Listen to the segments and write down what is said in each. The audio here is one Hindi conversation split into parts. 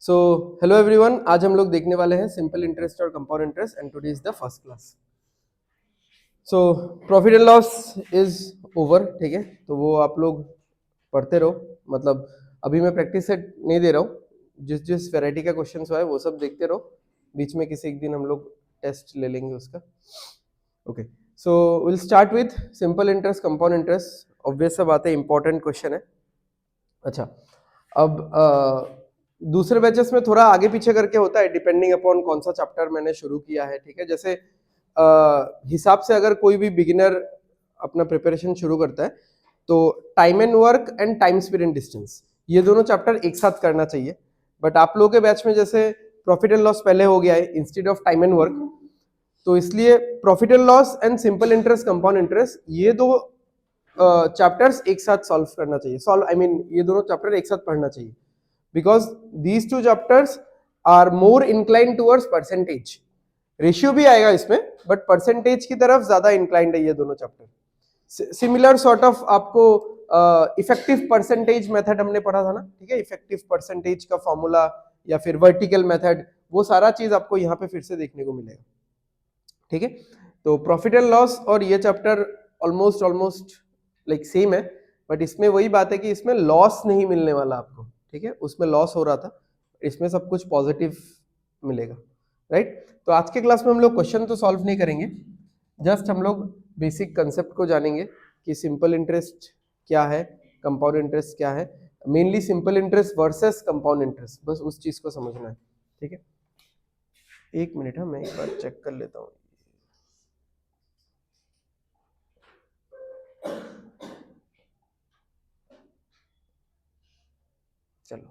सो हेलो एवरीवन, आज हम लोग देखने वाले हैं सिंपल इंटरेस्ट और compound interest and today is the first class. So profit and loss is over, ठीक है। तो वो आप लोग पढ़ते रहो, मतलब अभी मैं प्रैक्टिस सेट नहीं दे रहा हूँ। जिस जिस वैरायटी का क्वेश्चन हुआ है वो सब देखते रहो, बीच में किसी एक दिन हम लोग टेस्ट ले लेंगे उसका। Okay, so will start with simple interest compound interest. Obvious सा बात है, इंपॉर्टेंट क्वेश्चन है। अच्छा, अब दूसरे बैचेस में थोड़ा आगे पीछे करके होता है, डिपेंडिंग अपॉन कौन सा चैप्टर मैंने शुरू किया है, ठीक है। जैसे हिसाब से अगर कोई भी बिगिनर अपना प्रिपरेशन शुरू करता है तो time and work and time speed and distance, ये दोनों चैप्टर एक साथ करना चाहिए। बट आप लोगों के बैच में जैसे प्रॉफिट एंड लॉस पहले हो गया है instead of time and work, तो इसलिए profit and loss and simple interest compound interest ये दो चैप्टर्स एक साथ सॉल्व करना चाहिए। ये दोनों चैप्टर एक साथ पढ़ना चाहिए, because these two chapters are more inclined towards percentage. Ratio भी आएगा इसमें, बट परसेंटेज की तरफ ज्यादा इंक्लाइंड है ये दोनों चैप्टर। सिमिलर सॉर्ट ऑफ आपको इफेक्टिव परसेंटेज मेथड हमने पढ़ा था ना, ठीक है। इफेक्टिव परसेंटेज का फॉर्मूला या फिर वर्टिकल मेथड, वो सारा चीज आपको यहाँ पे फिर से देखने को मिलेगा, ठीक है। तो प्रॉफिट एंड लॉस और ये चैप्टर ऑलमोस्ट लाइक सेम है, बट इसमें वही बात है कि इसमें लॉस नहीं मिलने वाला आपको, ठीक है। उसमें लॉस हो रहा था, इसमें सब कुछ पॉजिटिव मिलेगा, राइट। तो आज के क्लास में हम लोग क्वेश्चन तो सॉल्व नहीं करेंगे, जस्ट हम लोग बेसिक कंसेप्ट को जानेंगे कि सिंपल इंटरेस्ट क्या है, कंपाउंड इंटरेस्ट क्या है। Mainly simple interest versus compound interest, बस उस चीज को समझना है, ठीक है। एक मिनट, मैं एक बार चेक कर लेता हूँ। चलो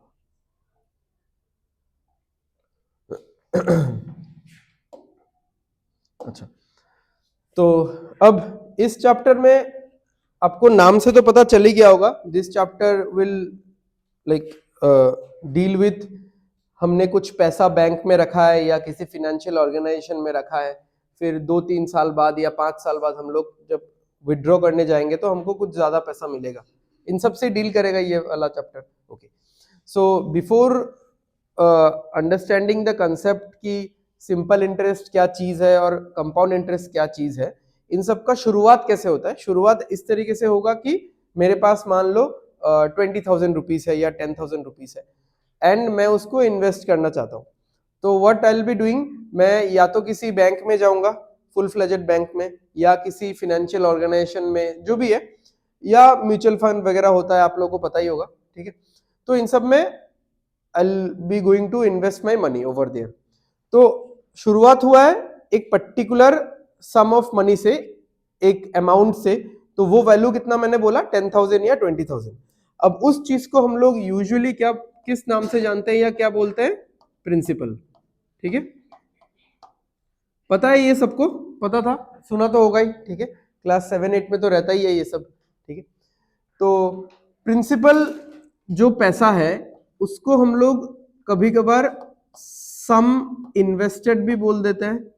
अच्छा, तो अब इस चैप्टर में आपको नाम से तो पता चल ही गया होगा, this chapter will like deal with हमने कुछ पैसा बैंक में रखा है या किसी फिनेंशियल ऑर्गेनाइजेशन में रखा है, फिर 2-3 साल बाद या 5 साल बाद हम लोग जब विड्रॉ करने जाएंगे तो हमको कुछ ज्यादा पैसा मिलेगा। इन सब से डील करेगा ये वाला chapter. Okay, so before understanding the concept की सिंपल इंटरेस्ट क्या चीज है और कंपाउंड इंटरेस्ट क्या चीज है, इन सब का शुरुआत कैसे होता है। शुरुआत इस तरीके से होगा कि मेरे पास मान लो 20,000 रुपीज है या 10,000 रुपीज है एंड मैं उसको इन्वेस्ट करना चाहता हूँ। तो what I will be doing, मैं या तो किसी बैंक में जाऊंगा, फुल फ्लेजेड बैंक में, या किसी फिनेंशियल ऑर्गेनाइजेशन में जो भी है, या म्यूचुअल फंड वगैरह होता है, आप लोगों को पता ही होगा, ठीक है। तो इन सब में I'll be going to invest my money over there। तो शुरुआत हुआ है एक पर्टिकुलर सम ऑफ मनी से, एक अमाउंट से, तो वो वैल्यू कितना मैंने बोला 10,000 या 20,000। अब उस चीज को हम लोग यूजुअली क्या किस नाम से जानते हैं या क्या बोलते हैं, प्रिंसिपल, ठीक है। पता है, ये सबको पता था, सुना तो होगा ही, ठीक है। क्लास 7-8 में तो रहता ही है ये सब, ठीक है। तो प्रिंसिपल जो पैसा है उसको हम लोग कभी कभार सम इन्वेस्टेड भी बोल देते हैं,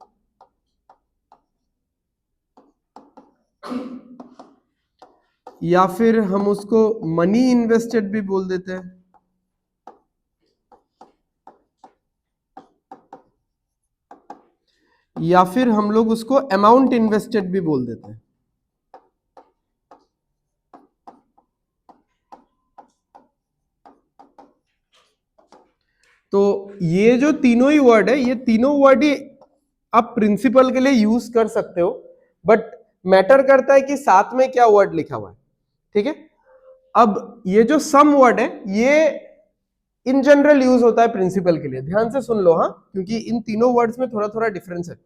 या फिर हम उसको मनी इन्वेस्टेड भी बोल देते हैं, या फिर हम लोग उसको अमाउंट इन्वेस्टेड भी बोल देते हैं। तो ये जो तीनों ही वर्ड है, ये तीनों वर्ड ही आप प्रिंसिपल के लिए यूज कर सकते हो, बट मैटर करता है कि साथ में क्या वर्ड लिखा हुआ है, ठीक है। अब ये जो सम वर्ड है ये इन जनरल यूज होता है प्रिंसिपल के लिए, ध्यान से सुन लो, हाँ, क्योंकि इन तीनों वर्ड्स में थोड़ा थोड़ा डिफरेंस है।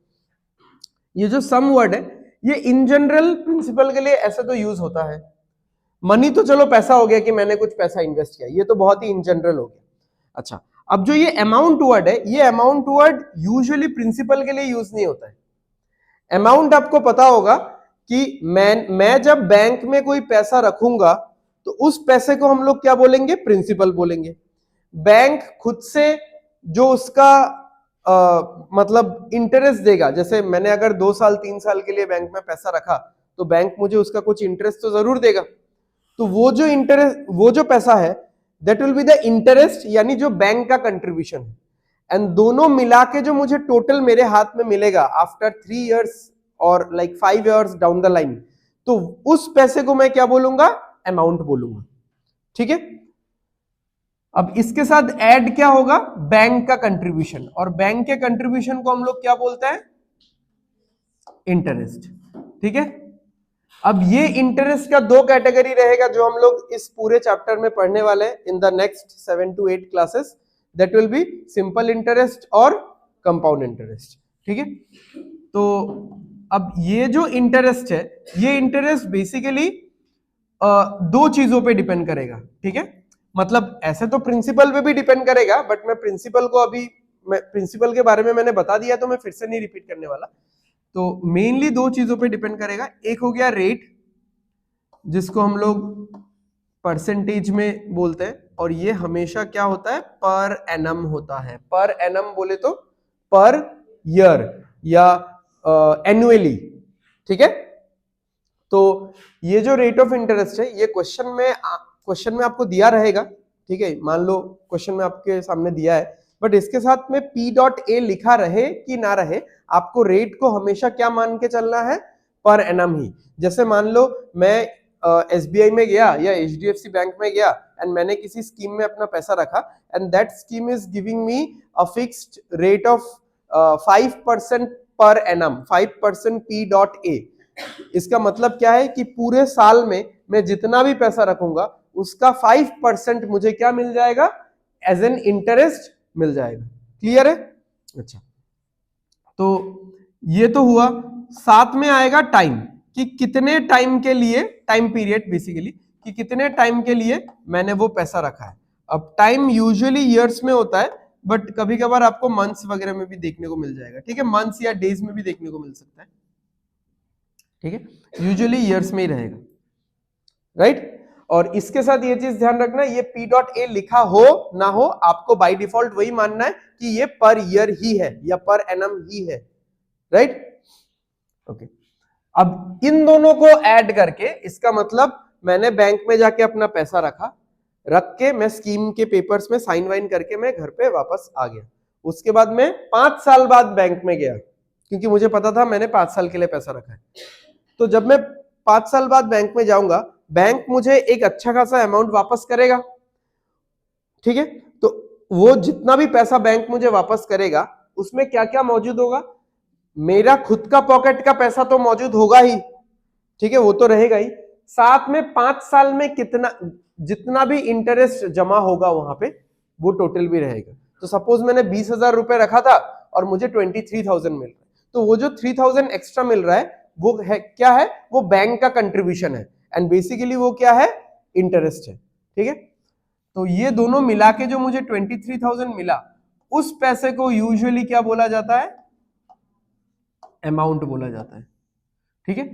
ये जो सम वर्ड है ये इन जनरल प्रिंसिपल के लिए ऐसे तो यूज होता है। मनी तो चलो पैसा हो गया कि मैंने कुछ पैसा इन्वेस्ट किया, ये तो बहुत ही इन जनरल हो गया। अच्छा, अब जो ये अमाउंट वर्ड है, ये अमाउंट वर्ड यूजुअली प्रिंसिपल के लिए यूज नहीं होता है। अमाउंट आपको पता होगा कि मैं जब बैंक में कोई पैसा रखूंगा तो उस पैसे को हम लोग क्या बोलेंगे, प्रिंसिपल बोलेंगे। बैंक खुद से जो उसका मतलब इंटरेस्ट देगा, जैसे मैंने अगर 2 साल 3 साल के लिए बैंक में पैसा रखा तो बैंक मुझे उसका कुछ इंटरेस्ट तो जरूर देगा। तो वो जो इंटरेस्ट, वो जो पैसा है that will be the interest, यानी जो बैंक का कंट्रीब्यूशन है, एंड दोनों मिला के जो मुझे टोटल मेरे हाथ में मिलेगा आफ्टर 3 इयर्स और like 5 years down the line, तो उस पैसे को मैं क्या बोलूंगा, अमाउंट बोलूंगा। ठीक है, अब इसके साथ ऐड क्या होगा, बैंक का कंट्रीब्यूशन, और बैंक के कंट्रीब्यूशन को हम लोग क्या बोलते हैं, इंटरेस्ट। ठीक है, अब ये इंटरेस्ट का दो कैटेगरी रहेगा जो हम लोग इस पूरे चैप्टर में पढ़ने वाले हैं in the next 7 to 8 classes, that will be simple interest और कंपाउंड इंटरेस्ट। ठीक है, तो अब ये जो इंटरेस्ट है, ये इंटरेस्ट बेसिकली दो चीजों पे डिपेंड करेगा। ठीक है, मतलब ऐसे तो प्रिंसिपल पे भी डिपेंड करेगा, बट मैं प्रिंसिपल को अभी, मैं प्रिंसिपल के बारे में मैंने बता दिया तो मैं फिर से नहीं रिपीट करने वाला। तो मेनली दो चीजों पे डिपेंड करेगा, एक हो गया रेट, जिसको हम लोग परसेंटेज में बोलते हैं, और ये हमेशा क्या होता है, पर एनम होता है। पर एनम बोले तो पर ईयर या एनुअली। ठीक है, तो ये जो रेट ऑफ इंटरेस्ट है, ये क्वेश्चन में आपको दिया रहेगा। ठीक है, मान लो क्वेश्चन में आपके सामने दिया है, बट इसके साथ में P.A लिखा रहे कि ना रहे, आपको रेट को हमेशा क्या मान के चलना है, पर एनम ही। जैसे मान लो मैं SBI में गया या HDFC बैंक में गया एंड मैंने किसी स्कीम में अपना पैसा रखा, and that scheme is giving me a fixed rate of 5% per annum, 5% P.A। इसका मतलब क्या है कि पूरे साल में मैं जितना भी पैसा रखूंगा उसका 5% मुझे क्या मिल जाएगा, एज एन इंटरेस्ट मिल जाएगा। क्लियर है? अच्छा, तो ये तो हुआ। साथ में आएगा टाइम, कि कितने टाइम के लिए, टाइम पीरियड बेसिकली, कि कितने टाइम के लिए मैंने वो पैसा रखा है। अब टाइम यूजुअली ईयर्स में होता है, बट कभी कभार आपको मंथ्स वगैरह में भी देखने को मिल जाएगा। ठीक है, मंथ्स या डेज में भी देखने को मिल सकता है। ठीक है, यूजुअली ईयर्स में ही रहेगा, राइट। और इसके साथ ये चीज ध्यान रखना, ये P.A लिखा हो ना हो, आपको बाय डिफॉल्ट वही मानना है कि ये पर ईयर ही है या पर एनम ही है, राइट। ओके, अब इन दोनों को ऐड करके, इसका मतलब मैंने बैंक में जाके अपना पैसा रख के मैं स्कीम के पेपर्स में साइन वाइन करके मैं घर पे वापस आ गया। उसके बाद मैं 5 साल बाद बैंक में गया, क्योंकि मुझे पता था मैंने 5 साल के लिए पैसा रखा है। तो जब मैं 5 साल बाद बैंक में जाऊंगा, बैंक मुझे एक अच्छा खासा अमाउंट वापस करेगा। ठीक है, तो वो जितना भी पैसा बैंक मुझे वापस करेगा, उसमें क्या क्या मौजूद होगा, मेरा खुद का पॉकेट का पैसा तो मौजूद होगा ही। ठीक है, वो तो रहेगा ही, साथ में 5 साल में जितना भी इंटरेस्ट जमा होगा वहां पे, वो टोटल भी रहेगा। तो सपोज मैंने 20,000 रुपए रखा था और मुझे 23,000 मिल रहा है, तो वो जो 3,000 एक्स्ट्रा मिल रहा है वो है क्या है, वो बैंक का कंट्रीब्यूशन है, एंड बेसिकली वो क्या है, इंटरेस्ट है। ठीक है, तो ये दोनों मिला के जो मुझे 23,000 मिला, उस पैसे को यूजुअली क्या बोला जाता है, अमाउंट बोला जाता है। ठीक है,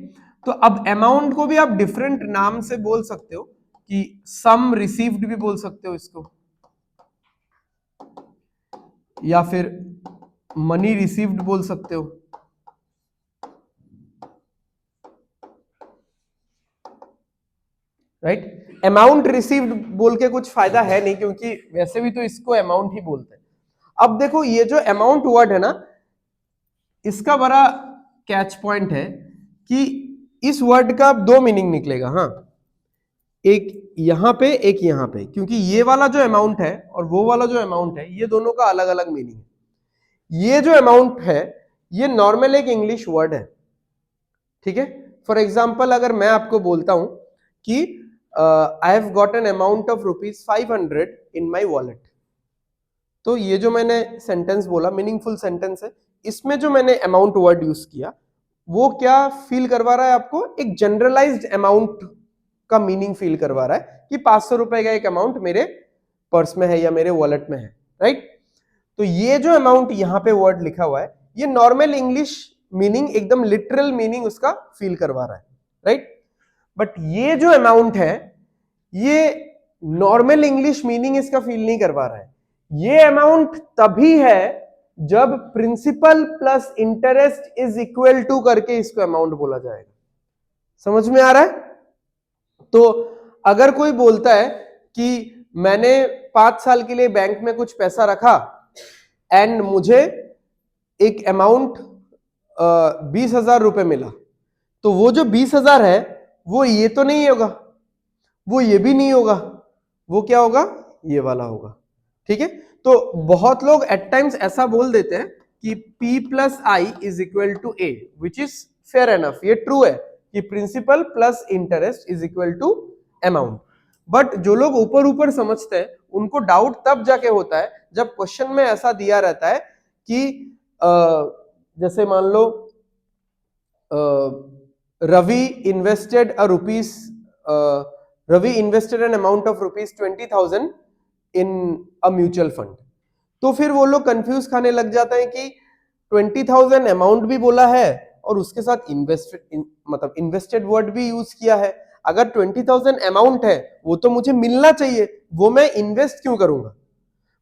तो अब अमाउंट को भी आप डिफरेंट नाम से बोल सकते हो, कि सम रिसीव्ड भी बोल सकते हो इसको, या फिर मनी रिसीव्ड बोल सकते हो। राइट, अमाउंट रिसीव्ड बोल के कुछ फायदा है नहीं, क्योंकि वैसे भी तो इसको अमाउंट ही बोलते हैं। अब देखो, ये जो अमाउंट वर्ड है ना, इसका बड़ा कैच पॉइंट है कि इस वर्ड का दो मीनिंग निकलेगा। हाँ, एक यहां पे, एक यहां पे, क्योंकि ये वाला जो अमाउंट है और वो वाला जो अमाउंट है, ये दोनों का अलग अलग मीनिंग है। ये जो अमाउंट है, ये नॉर्मल एक इंग्लिश वर्ड है। ठीक है, फॉर एग्जाम्पल अगर मैं आपको बोलता हूं कि I have got an amount of ₹500 in my wallet, तो ये जो मैंने सेंटेंस बोला मीनिंगफुल सेंटेंस है, इसमें जो मैंने अमाउंट वर्ड यूज किया, वो क्या फील करवा रहा है आपको, एक जनरलाइज्ड अमाउंट का मीनिंग फील करवा रहा है कि 500 रुपए का एक अमाउंट मेरे पर्स में है या मेरे वॉलेट में है, राइट। तो ये जो अमाउंट यहां पे वर्ड लिखा हुआ है, ये नॉर्मल इंग्लिश मीनिंग, एकदम लिटरल मीनिंग उसका फील करवा रहा है, राइट। बट ये जो अमाउंट है, ये नॉर्मल इंग्लिश मीनिंग इसका फील नहीं करवा रहा है। ये अमाउंट तभी है जब principal plus interest is equal to करके इसको अमाउंट बोला जाएगा। समझ में आ रहा है? तो अगर कोई बोलता है कि मैंने 5 साल के लिए बैंक में कुछ पैसा रखा एंड मुझे एक अमाउंट 20,000 रुपए मिला, तो वो जो 20,000 है वो ये तो नहीं होगा, वो ये भी नहीं होगा, वो क्या होगा, ये वाला होगा। ठीक है, तो बहुत लोग एट टाइम्स ऐसा बोल देते हैं कि P plus I is equal to A, which is fair enough, ये ट्रू है कि principal plus interest is equal to amount. But जो लोग ऊपर ऊपर समझते हैं उनको डाउट तब जाके होता है जब क्वेश्चन में ऐसा दिया रहता है कि जैसे मान लो Ravi invested an amount of ₹20,000 in a mutual fund, तो फिर वो लोग कंफ्यूज खाने लग जाते हैं कि 20,000 अमाउंट भी बोला है और उसके साथ इन्वेस्टेड वर्ड भी यूज किया है। अगर 20,000 अमाउंट है वो तो मुझे मिलना चाहिए, वो मैं इन्वेस्ट क्यों करूंगा।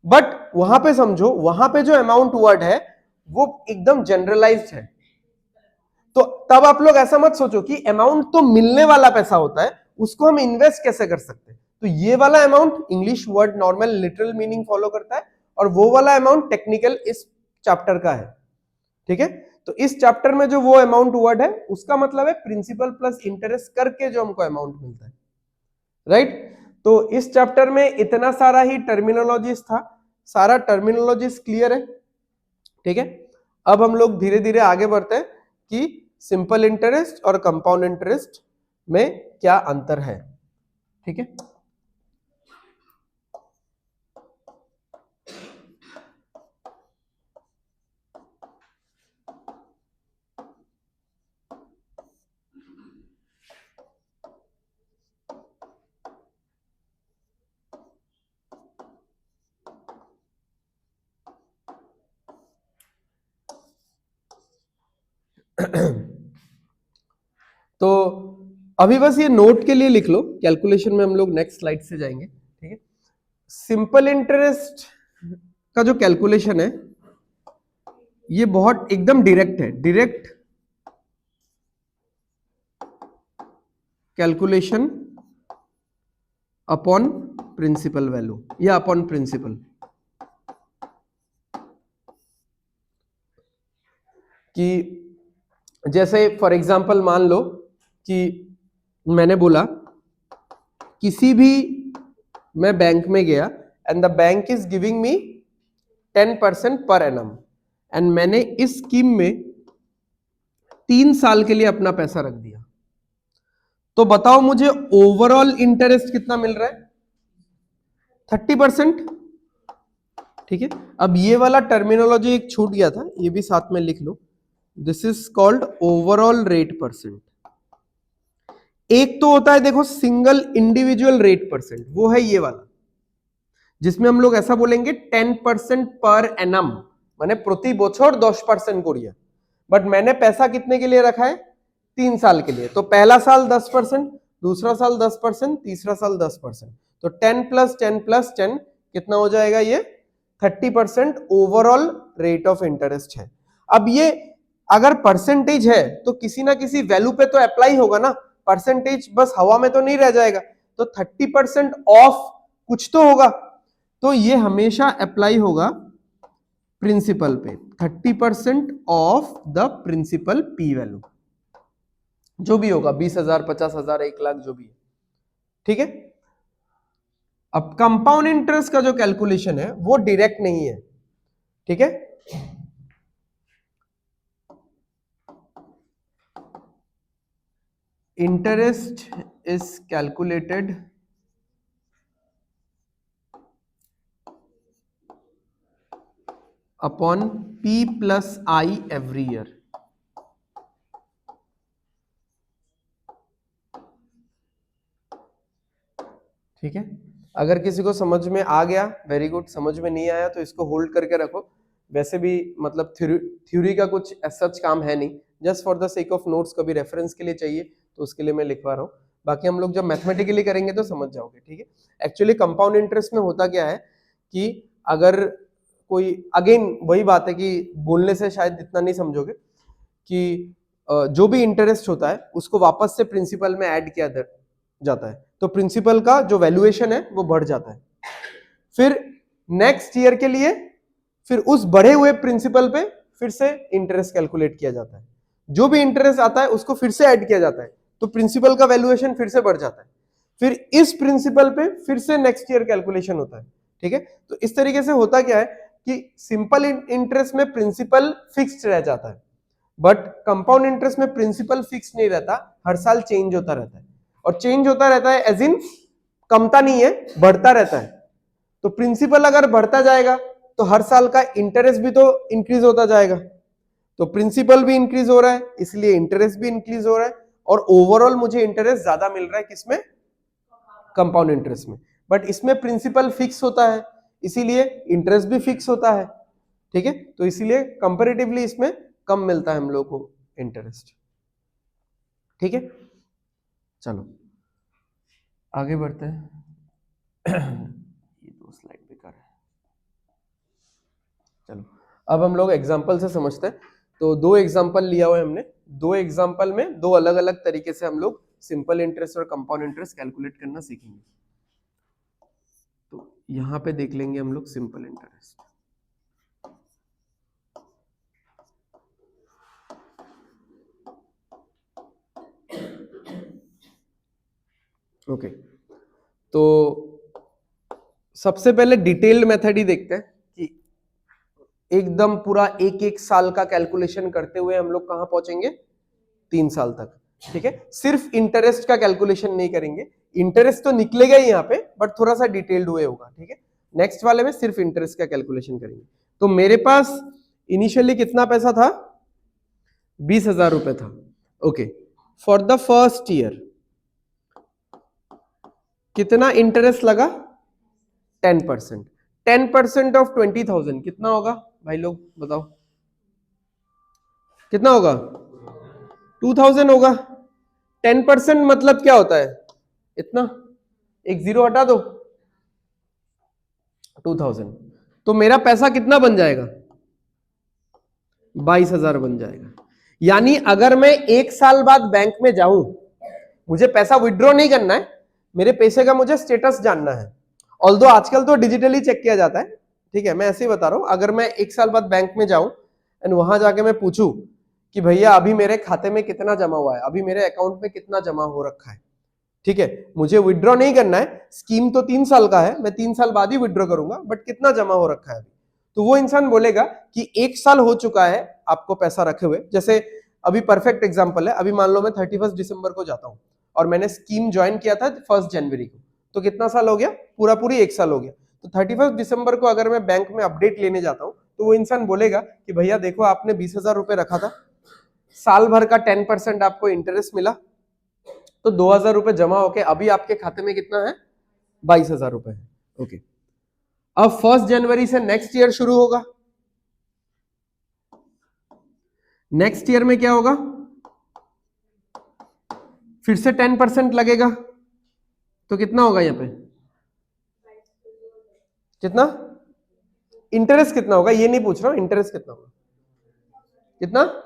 बट वहां पे समझो, वहां पे जो अमाउंट वर्ड है वो एकदम जनरलाइज्ड है, तो तब आप लोग ऐसा मत सोचो कि अमाउंट तो मिलने वाला पैसा होता है, उसको हम इन्वेस्ट कैसे कर सकते हैं। तो ये वाला amount English word normal literal meaning follow करता है और वो वाला अमाउंट टेक्निकल इस चैप्टर का है। ठीक है, तो इस चैप्टर में जो वो अमाउंट वर्ड है उसका मतलब है प्रिंसिपल प्लस इंटरेस्ट करके जो हमको अमाउंट मिलता है, राइट। तो इस चैप्टर में इतना सारा ही टर्मिनोलॉजीज था, सारा टर्मिनोलॉजीज क्लियर है। ठीक है, अब हम लोग धीरे धीरे आगे बढ़ते हैं कि सिंपल इंटरेस्ट और कंपाउंड इंटरेस्ट में क्या अंतर है। ठीक है, तो अभी बस ये नोट के लिए लिख लो, कैलकुलेशन में हम लोग नेक्स्ट स्लाइड से जाएंगे। ठीक है, सिंपल इंटरेस्ट का जो कैलकुलेशन है ये बहुत एकदम डायरेक्ट है, direct calculation upon principal value या अपॉन प्रिंसिपल, कि जैसे फॉर एग्जांपल मान लो कि मैंने बोला किसी भी, मैं बैंक में गया and the bank is giving me 10% per annum and मैंने इस स्कीम में 3 साल के लिए अपना पैसा रख दिया, तो बताओ मुझे ओवरऑल इंटरेस्ट कितना मिल रहा है, 30%। ठीक है, अब ये वाला टर्मिनोलॉजी एक छूट गया था, ये भी साथ में लिख लो, this is called overall rate percent. एक तो होता है देखो सिंगल इंडिविजुअल रेट परसेंट, वो है ये वाला जिसमें हम लोग ऐसा बोलेंगे 10% पर एनम, माने प्रति बछर 10% करिए, बट मैंने पैसा कितने के लिए रखा है, 3 साल के लिए, तो पहला साल 10%, दूसरा साल 10%, तीसरा साल 10%, तो 10 प्लस 10 प्लस 10 कितना हो जाएगा, ये 30% ओवरऑल रेट ऑफ इंटरेस्ट है। अब ये अगर परसेंटेज है तो किसी ना किसी वैल्यू पे तो अप्लाई होगा ना, परसेंटेज बस हवा में तो नहीं रह जाएगा, तो 30% ऑफ कुछ तो होगा, तो ये हमेशा अप्लाई होगा प्रिंसिपल पे, 30% of the principal P value, जो भी होगा 20,000, 50,000, 1 लाख, जो भी है। ठीक है, अब कंपाउंड इंटरेस्ट का जो कैलकुलेशन है वो डायरेक्ट नहीं है। ठीक है, interest is calculated upon P plus I every year. ठीक है, अगर किसी को समझ में आ गया वेरी गुड, समझ में नहीं आया तो इसको होल्ड करके रखो, वैसे भी मतलब थ्योरी का कुछ सच काम है नहीं, just for the sake of notes, कभी रेफरेंस के लिए चाहिए तो उसके लिए मैं लिखवा रहा हूँ, बाकी हम लोग जब मैथमेटिकली करेंगे तो समझ जाओगे। ठीक है, एक्चुअली कंपाउंड इंटरेस्ट में होता क्या है कि अगर कोई, अगेन वही बात है कि बोलने से शायद इतना नहीं समझोगे, कि जो भी इंटरेस्ट होता है उसको वापस से प्रिंसिपल में ऐड किया जाता है, तो प्रिंसिपल का जो वैल्यूएशन है वो बढ़ जाता है। फिर नेक्स्ट ईयर के लिए फिर उस बढ़े हुए प्रिंसिपल पे फिर से इंटरेस्ट कैलकुलेट किया जाता है, जो भी इंटरेस्ट आता है उसको फिर से ऐड किया जाता है, तो प्रिंसिपल का वैल्यूएशन फिर से बढ़ जाता है, फिर इस प्रिंसिपल पे फिर से नेक्स्ट ईयर कैलकुलेशन होता है। ठीक है, तो इस तरीके से होता क्या है कि सिंपल इंटरेस्ट में प्रिंसिपल फिक्स्ड रह जाता है, बट कंपाउंड इंटरेस्ट में प्रिंसिपल फिक्स नहीं रहता, हर साल चेंज होता रहता है, और चेंज होता रहता है एज इन कमता नहीं है, बढ़ता रहता है। तो प्रिंसिपल अगर बढ़ता जाएगा तो हर साल का इंटरेस्ट भी तो इंक्रीज होता जाएगा, तो प्रिंसिपल भी इंक्रीज हो रहा है इसलिए इंटरेस्ट भी इंक्रीज हो रहा है, और ओवरऑल मुझे इंटरेस्ट ज्यादा मिल रहा है किसमें, कंपाउंड इंटरेस्ट में, बट इसमें प्रिंसिपल फिक्स होता है इसीलिए इंटरेस्ट भी फिक्स होता है। ठीक है, तो इसीलिए कंपैरेटिवली इसमें कम मिलता है हम लोग को इंटरेस्ट। ठीक है, चलो आगे बढ़ते हैं। ये दो स्लाइड बेकार है। चलो अब हम लोग एग्जांपल से समझते हैं। तो दो एग्जांपल लिया हुआ है हमने, दो एग्जांपल में दो अलग अलग तरीके से हम लोग सिंपल इंटरेस्ट और कंपाउंड इंटरेस्ट कैलकुलेट करना सीखेंगे। तो यहां पे देख लेंगे हम लोग सिंपल इंटरेस्ट। ओके, तो सबसे पहले डिटेल्ड मेथड ही देखते हैं कि एकदम पूरा एक एक साल का कैलकुलेशन करते हुए हम लोग कहां पहुंचेंगे, 3 साल तक। ठीक है, सिर्फ इंटरेस्ट का कैलकुलेशन नहीं करेंगे, इंटरेस्ट तो निकलेगा ही यहाँ पे बट थोड़ा सा डिटेल्ड हुए होगा। ठीक है, नेक्स्ट वाले में सिर्फ इंटरेस्ट का कैलकुलेशन करेंगे। तो मेरे पास इनिशियली कितना पैसा था, 20,000 रुपए था। Okay, for the first year कितना इंटरेस्ट लगा, 10%। 10% ऑफ 20,000 कितना होगा भाई लोग बताओ, कितना होगा, 2,000 होगा। 10% मतलब क्या होता है, इतना, एक जीरो हटा दो, 2,000। तो मेरा पैसा कितना बन जाएगा, 22,000 बन जाएगा। यानी अगर मैं एक साल बाद बैंक में जाऊं, मुझे पैसा विड्रॉ नहीं करना है, मेरे पैसे का मुझे स्टेटस जानना है। ऑल्दो आजकल तो डिजिटली चेक किया जाता है, ठीक है, मैं ऐसे ही बता रहा हूं। अगर मैं एक साल बाद बैंक में जाऊं एंड वहां जाके मैं पूछूं कि भैया अभी मेरे खाते में कितना जमा हुआ है, अभी मेरे अकाउंट में कितना जमा हो रखा है, ठीक है, मुझे विड्रॉ नहीं करना है, स्कीम तो 3 साल का है, मैं 3 साल बाद ही विड्रॉ करूंगा, बट कितना जमा हो रखा है, तो वो इंसान बोलेगा कि 1 साल हो चुका है आपको पैसा रखे हुए। जैसे अभी परफेक्ट एग्जांपल है, अभी मान लो मैं 31 दिसंबर को जाता हूं और मैंने स्कीम ज्वाइन किया था 1 जनवरी को, तो कितना साल हो गया, पूरा पूरी 1 साल हो गया। तो 31 दिसंबर को अगर मैं बैंक में अपडेट लेने जाता हूं तो वो इंसान बोलेगा कि भैया देखो आपने 20,000 रुपए रखा था, साल भर का 10% आपको इंटरेस्ट मिला, तो 2,000 रुपए जमा होके अभी आपके खाते में कितना है, 22,000 रुपए है। ओके, अब 1 जनवरी से नेक्स्ट ईयर शुरू होगा, नेक्स्ट ईयर में क्या होगा, फिर से 10% लगेगा, तो कितना होगा यहां पे, कितना इंटरेस्ट कितना होगा, ये नहीं पूछ रहा हूं, इंटरेस्ट कितना होगा, कितना,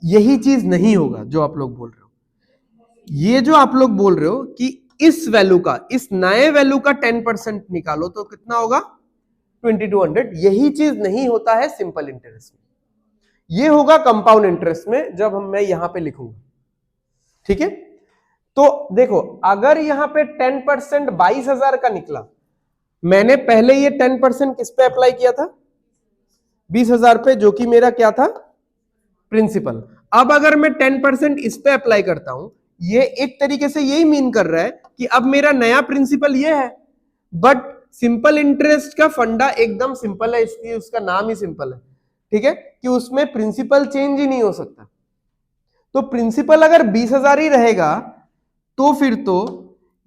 यही चीज नहीं होगा जो आप लोग बोल रहे हो। ये जो आप लोग बोल रहे हो कि इस वैल्यू का, इस नए वैल्यू का 10% निकालो तो कितना होगा, 2200, यही चीज नहीं होता है सिंपल इंटरेस्ट में, ये होगा कंपाउंड इंटरेस्ट में जब मैं यहां पे लिखूंगा। ठीक है, तो देखो अगर यहां पे 10% 22,000 का निकला, मैंने पहले ये 10% किस पे अप्लाई किया था, 20,000 पे, जो कि मेरा क्या था, प्रिंसिपल। अब अगर मैं 10% इस पे अप्लाई करता हूं, ये एक तरीके से यही मीन कर रहा है कि अब मेरा नया प्रिंसिपल ये है, बट सिंपल इंटरेस्ट का फंडा एकदम सिंपल है, इसलिए उसका नाम ही सिंपल है। ठीक है, कि उसमें प्रिंसिपल चेंज ही नहीं हो सकता। तो प्रिंसिपल अगर 20,000 ही रहेगा तो फिर तो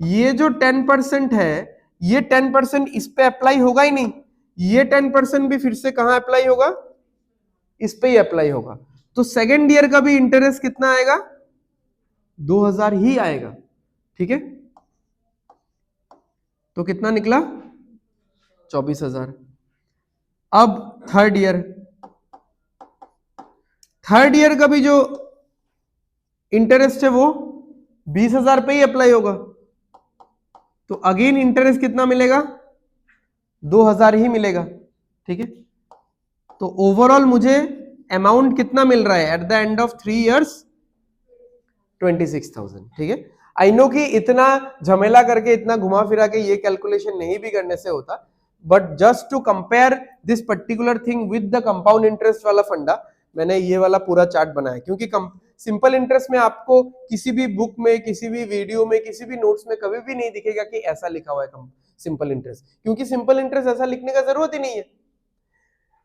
ये जो 10% है, ये 10% इस पे अप्लाई होगा ही नहीं, ये 10% भी फिर से कहां अप्लाई होगा, इस पे ही अप्लाई होगा। तो सेकेंड ईयर का भी इंटरेस्ट कितना आएगा, 2,000 ही आएगा। ठीक है, तो कितना निकला, 24,000। अब थर्ड ईयर, थर्ड ईयर का भी जो इंटरेस्ट है वो 20,000 पे ही अप्लाई होगा, तो अगेन इंटरेस्ट कितना मिलेगा, 2000 ही मिलेगा, ठीक है। तो ओवरऑल मुझे अमाउंट कितना मिल रहा है at the end of 3 years? 26,000, ठीक है। आई नो कि इतना झमेला करके, इतना घुमा फिरा के ये कैलकुलेशन नहीं भी करने से होता, but just to compare this particular thing with the compound interest वाला फंडा, मैंने ये वाला पूरा चार्ट बनाया। क्योंकि सिंपल इंटरेस्ट में आपको किसी भी बुक में, किसी भी वीडियो में, किसी भी नोट्स में कभी भी नहीं दिखेगा कि ऐसा लिखा हुआ है सिंपल इंटरेस्ट, क्योंकि सिंपल इंटरेस्ट ऐसा लिखने का जरूरत ही नहीं है।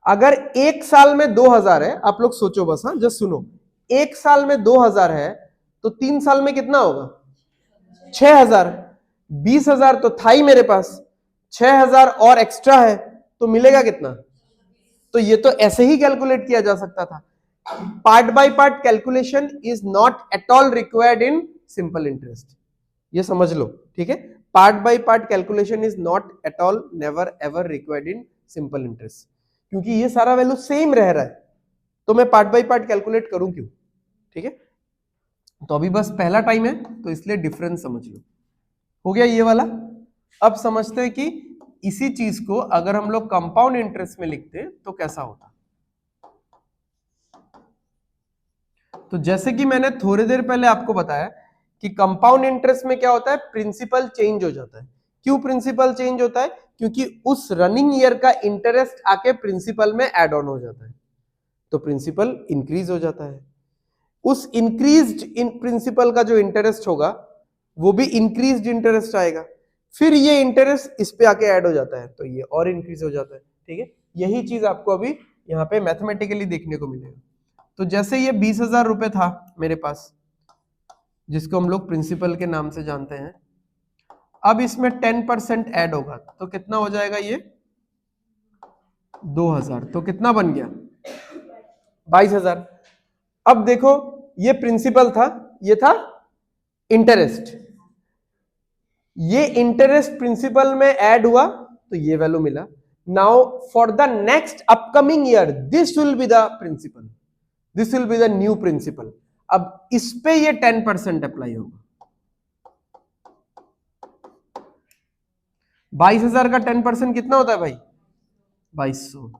अगर एक साल में 2000 है, आप लोग सोचो बस, हाँ जस्ट सुनो, एक साल में 2000 है तो 3 साल में कितना होगा? 6000। 20,000 तो था ही मेरे पास, 6000 और एक्स्ट्रा है तो मिलेगा कितना? तो ये तो ऐसे ही कैलकुलेट किया जा सकता था। Part by part calculation is not at all required in simple interest, ये समझ लो, ठीक है। Part by part calculation is not at all, never ever required in simple interest, क्योंकि ये सारा वैल्यू सेम रह रहा है, तो मैं पार्ट बाय पार्ट कैलकुलेट करूं क्यों, ठीक है। तो अभी बस पहला टाइम है तो इसलिए डिफरेंस समझ लो। हो गया ये वाला। अब समझते हैं कि इसी चीज को अगर हम लोग कंपाउंड इंटरेस्ट में लिखते तो कैसा होता। तो जैसे कि मैंने थोड़ी देर पहले आपको बताया कि कंपाउंड इंटरेस्ट में क्या होता है, प्रिंसिपल चेंज हो जाता है। क्यों प्रिंसिपल चेंज होता है? क्योंकि उस रनिंग ईयर का इंटरेस्ट आके प्रिंसिपल में ऐड ऑन हो जाता है, तो प्रिंसिपल इंक्रीज हो जाता है। उस इंक्रीज्ड इन प्रिंसिपल का जो इंटरेस्ट होगा वो भी इंक्रीज्ड इंटरेस्ट आएगा, फिर ये इंटरेस्ट इस पे आके ऐड हो जाता है तो ये और इंक्रीज हो जाता है, ठीक है। यही चीज आपको अभी यहाँ पे मैथमेटिकली देखने को मिलेगा। तो जैसे ये 20,000 रुपए था मेरे पास, जिसको हम लोग प्रिंसिपल के नाम से जानते हैं, अब इसमें 10% ऐड होगा तो कितना हो जाएगा ये 2000, तो कितना बन गया 22,000। अब देखो ये प्रिंसिपल था, ये था इंटरेस्ट, ये इंटरेस्ट प्रिंसिपल में ऐड हुआ तो ये वैल्यू मिला। Now for the next upcoming year this will be the principal, this will be the new principal. अब इस पे ये 10% अप्लाई होगा। 22,000 का 10% कितना होता है भाई? 2200।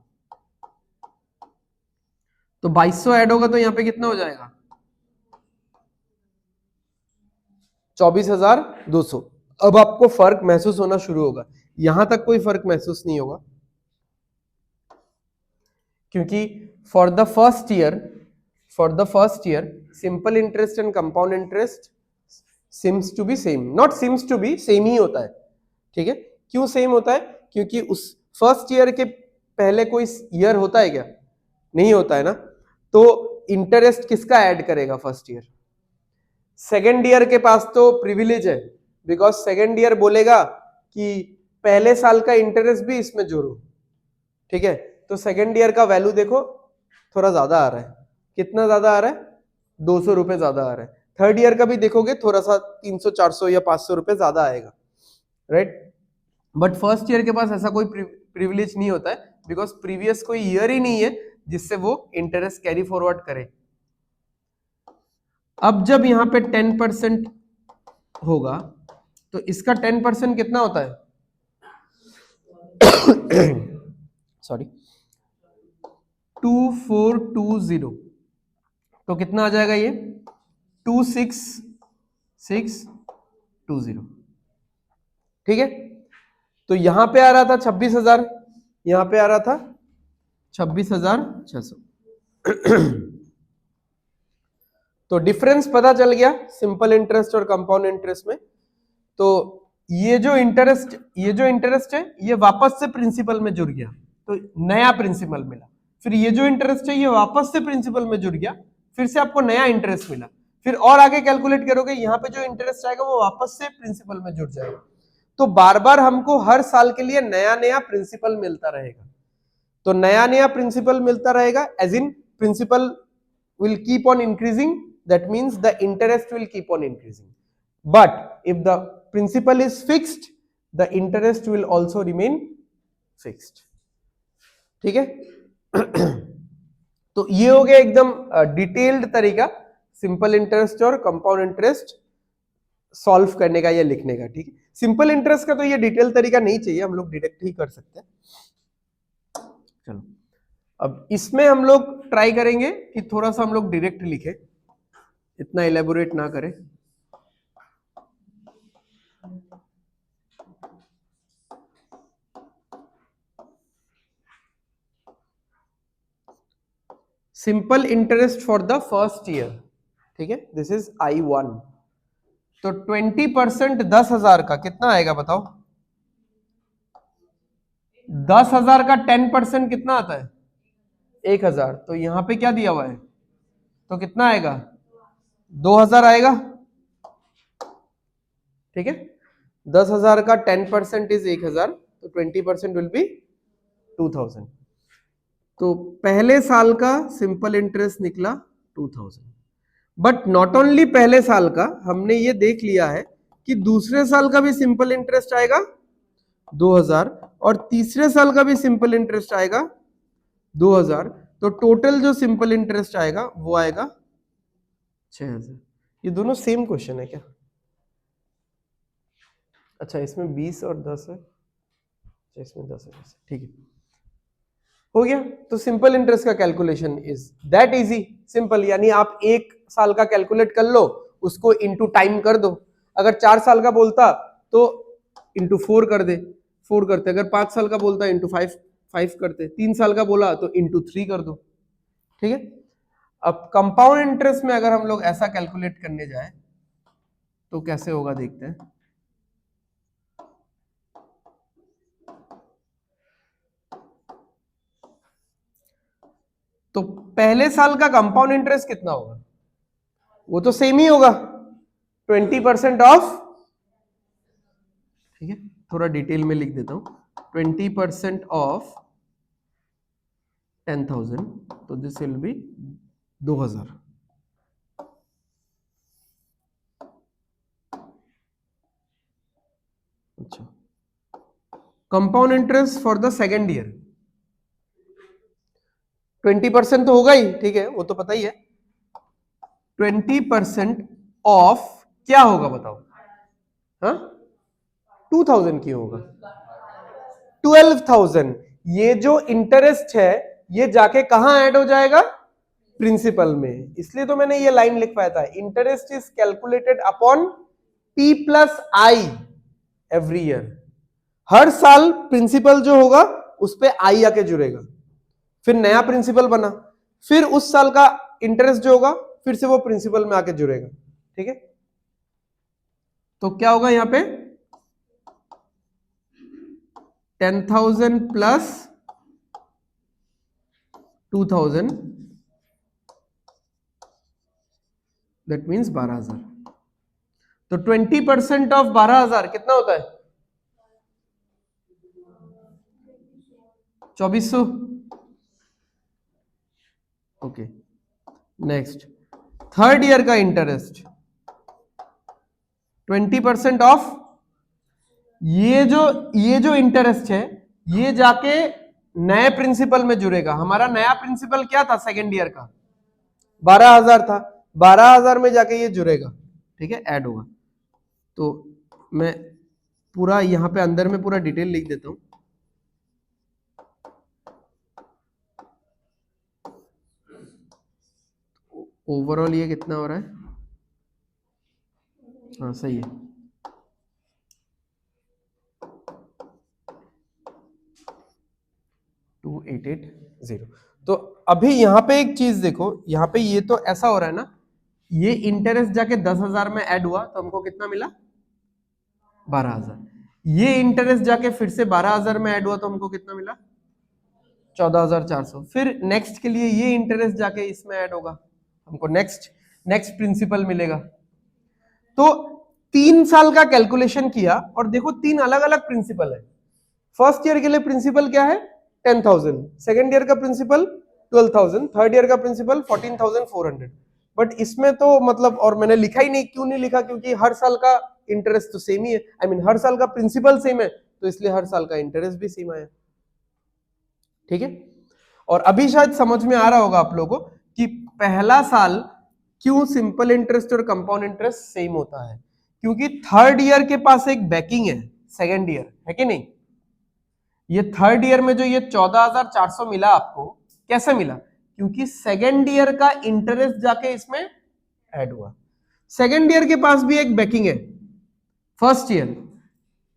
तो 2200 ऐड होगा तो यहां पे कितना हो जाएगा? 24,200। अब आपको फर्क महसूस होना शुरू होगा, यहां तक कोई फर्क महसूस नहीं होगा, क्योंकि for the first year simple interest and compound interest seems to be same, not seems to be, same ही होता है, ठीक है। क्यों सेम होता है? क्योंकि उस फर्स्ट ईयर के पहले कोई ईयर होता है क्या? नहीं होता है ना। तो इंटरेस्ट किसका ऐड करेगा फर्स्ट ईयर? सेकेंड ईयर के पास तो प्रिविलेज है, बिकॉज सेकेंड ईयर बोलेगा कि पहले साल का इंटरेस्ट भी इसमें जोड़ो, ठीक है। तो सेकेंड ईयर का वैल्यू देखो थोड़ा ज्यादा आ रहा है, कितना ज्यादा आ रहा है? 200 रुपए ज्यादा आ रहा है। थर्ड ईयर का भी देखोगे थोड़ा सा 300 400 या 500 रुपए ज्यादा आएगा, राइट। बट फर्स्ट ईयर के पास ऐसा कोई प्रिविलेज नहीं होता है, बिकॉज प्रीवियस कोई ईयर ही नहीं है जिससे वो इंटरेस्ट कैरी फॉरवर्ड करे। अब जब यहां पे 10% होगा तो इसका 10% कितना होता है? सॉरी 2420, तो कितना आ जाएगा ये 26620, ठीक है। तो यहां पे आ रहा था 26,000, यहां पे आ रहा था 26,600। तो डिफरेंस पता चल गया सिंपल इंटरेस्ट और कंपाउंड इंटरेस्ट में। तो ये जो इंटरेस्ट है ये वापस से प्रिंसिपल में जुड़ गया, तो नया प्रिंसिपल मिला। फिर ये जो इंटरेस्ट है ये वापस से प्रिंसिपल में जुड़ गया, फिर से आपको नया इंटरेस्ट मिला। फिर और आगे कैलकुलेट करोगे, यहाँ पे जो इंटरेस्ट आएगा वो वापस से प्रिंसिपल में जुड़ जाएगा। तो बार बार हमको हर साल के लिए नया नया प्रिंसिपल मिलता रहेगा। तो नया नया प्रिंसिपल मिलता रहेगा, as in principal will keep on increasing, that means the interest will keep on increasing, but if the principal is fixed the interest will also remain fixed, ठीक है। तो ये हो गया एकदम डिटेल्ड तरीका सिंपल इंटरेस्ट और कंपाउंड इंटरेस्ट सॉल्व करने का या लिखने का, ठीक है। सिंपल इंटरेस्ट का तो ये डिटेल तरीका नहीं चाहिए, हम लोग डायरेक्ट ही कर सकते हैं। चलो अब इसमें हम लोग ट्राई करेंगे कि थोड़ा सा हम लोग डायरेक्ट लिखें, इतना इलेबोरेट ना करें। Simple interest for the first year, ठीक है, दिस इज I1। तो 20% 10,000 का कितना आएगा बताओ? 10,000 का 10% कितना आता है? 1,000। तो यहां पे क्या दिया हुआ है, तो कितना आएगा? 2,000 आएगा, ठीक है। 10,000 का 10% इज 1,000, तो 20% विल बी 2,000। तो पहले साल का सिंपल इंटरेस्ट निकला 2,000। बट नॉट ओनली पहले साल का, हमने ये देख लिया है कि दूसरे साल का भी सिंपल इंटरेस्ट आएगा 2,000 और तीसरे साल का भी सिंपल इंटरेस्ट आएगा 2,000। तो टोटल जो सिंपल इंटरेस्ट आएगा वो आएगा 6,000। ये दोनों सेम क्वेश्चन है क्या? अच्छा इसमें 20 और 10 है, इसमें 10 है, ठीक है, हो गया। तो सिंपल इंटरेस्ट का calculation is that easy, simple. यानी आप एक साल का कैलकुलेट कर लो, उसको इनटू टाइम कर दो। अगर 4 साल का बोलता तो इनटू 4 कर दे, 4 करते। अगर 5 साल का बोलता इनटू 5 करते। 3 साल का बोला तो इनटू 3 कर दो, ठीक है। अब कंपाउंड इंटरेस्ट में अगर हम लोग ऐसा कैलकुलेट करने जाए तो कैसे होगा देखते हैं। तो पहले साल का कंपाउंड इंटरेस्ट कितना होगा? वो तो सेम ही होगा, 20% ऑफ, ठीक है, थोड़ा डिटेल में लिख देता हूं। 20% ऑफ 10,000, तो दिस विल बी 2,000। अच्छा, compound interest for the second year 20% तो होगा ही, ठीक है, वो तो पता ही है। 20% ऑफ क्या होगा बताओ? हाँ, 2,000 क्यों होगा? 12,000। ये जो इंटरेस्ट है ये जाके कहां ऐड हो जाएगा? प्रिंसिपल में। इसलिए तो मैंने ये लाइन लिख पाया था, interest is calculated upon P plus I every year. हर साल प्रिंसिपल जो होगा उस पे आई आके जुड़ेगा, फिर नया प्रिंसिपल बना, फिर उस साल का इंटरेस्ट जो होगा फिर से वो प्रिंसिपल में आके जुड़ेगा, ठीक है। तो क्या होगा यहां पे? 10,000 प्लस 2,000, दैट मीन्स 12,000। तो 20% ऑफ 12,000 कितना होता है? 2,400। ओके, नेक्स्ट थर्ड ईयर का इंटरेस्ट 20% ऑफ ये जो इंटरेस्ट है ये जाके नए प्रिंसिपल में जुड़ेगा। हमारा नया प्रिंसिपल क्या था सेकेंड ईयर का? 12,000 था, 12,000 में जाके ये जुड़ेगा, ठीक है, ऐड होगा। तो मैं पूरा यहां पे अंदर में पूरा डिटेल लिख देता हूं। ओवरऑल ये कितना हो रहा है? हाँ सही है, 2,880। तो अभी यहां पे एक चीज देखो, यहां पे ये तो ऐसा हो रहा है ना, ये इंटरेस्ट जाके 10,000 में ऐड हुआ तो हमको कितना मिला? 12,000। ये इंटरेस्ट जाके फिर से 12,000 में ऐड हुआ तो हमको कितना मिला? 14,400। फिर नेक्स्ट के लिए ये इंटरेस्ट जाके इसमें ऐड होगा, हमको नेक्स्ट प्रिंसिपल मिलेगा। तो 3 साल का कैलकुलेशन किया और देखो 3 अलग अलग प्रिंसिपल है। फर्स्ट ईयर के लिए प्रिंसिपल क्या है? 10,000। सेकेंड ईयर का प्रिंसिपल 12,000। थर्ड ईयर का प्रिंसिपल 14,400। बट इसमें तो मतलब, और मैंने लिखा ही नहीं, क्यों नहीं लिखा? क्योंकि हर साल का इंटरेस्ट तो सेम ही है, आई मीन हर साल का प्रिंसिपल सेम है, तो इसलिए हर साल का इंटरेस्ट भी सेम आया, ठीक है। और अभी शायद समझ में आ रहा होगा आप लोगों को कि पहला साल क्यों सिंपल इंटरेस्ट और कंपाउंड इंटरेस्ट सेम होता है, क्योंकि थर्ड ईयर के पास एक बैकिंग है, सेकेंड ईयर है कि नहीं। ये थर्ड ईयर में जो ये 14,400 मिला आपको, कैसे मिला? क्योंकि सेकेंड ईयर का इंटरेस्ट जाके इसमें ऐड हुआ। सेकेंड ईयर के पास भी एक बैकिंग है, फर्स्ट ईयर,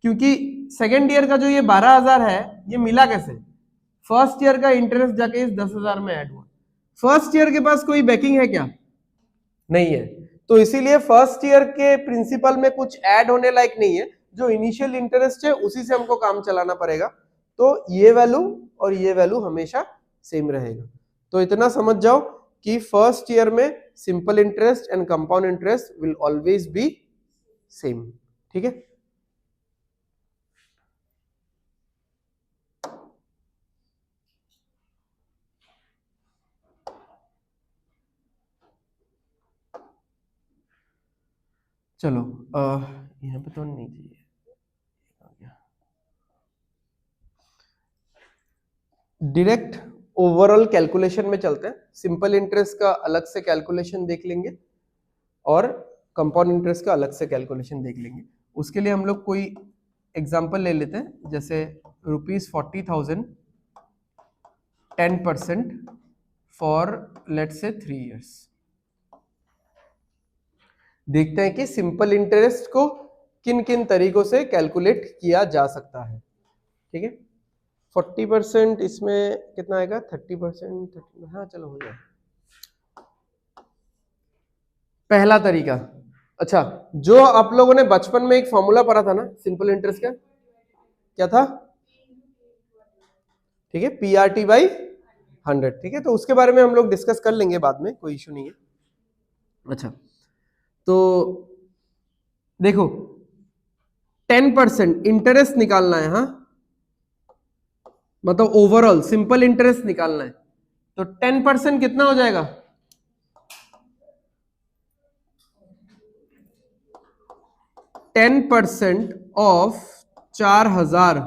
क्योंकि सेकेंड ईयर का जो ये 12,000 है ये मिला कैसे? फर्स्ट ईयर का इंटरेस्ट जाके इस 10,000 में ऐड हुआ। फर्स्ट ईयर के पास कोई बैकिंग है क्या? नहीं है, तो इसीलिए फर्स्ट ईयर के प्रिंसिपल में कुछ ऐड होने लायक नहीं है। जो इनिशियल इंटरेस्ट है उसी से हमको काम चलाना पड़ेगा। तो ये वैल्यू और ये वैल्यू हमेशा सेम रहेगा। तो इतना समझ जाओ कि फर्स्ट ईयर में simple interest and compound interest will always be same. ठीक है, चलो यहाँ पे तो नहीं चाहिए। डायरेक्ट ओवरऑल कैलकुलेशन में चलते हैं। सिंपल इंटरेस्ट का अलग से कैलकुलेशन देख लेंगे और कंपाउंड इंटरेस्ट का अलग से कैलकुलेशन देख लेंगे। उसके लिए हम लोग कोई एग्जांपल ले लेते हैं, जैसे ₹40,000 10% फॉर लेट्स से 3 इयर्स। देखते हैं कि सिंपल इंटरेस्ट को किन किन तरीकों से कैलकुलेट किया जा सकता है। ठीक है, 40% इसमें कितना आएगा? 30%। हाँ चलो हो जाए। पहला तरीका, अच्छा, जो आप लोगों ने बचपन में एक फॉर्मूला पढ़ा था ना सिंपल इंटरेस्ट का, क्या था? ठीक है, PRT बाई 100। ठीक है, तो उसके बारे में हम लोग डिस्कस कर लेंगे बाद में, कोई इशू नहीं है। अच्छा, तो देखो 10% इंटरेस्ट निकालना है, हाँ मतलब ओवरऑल सिंपल इंटरेस्ट निकालना है, तो 10% कितना हो जाएगा? 10% ऑफ 4,000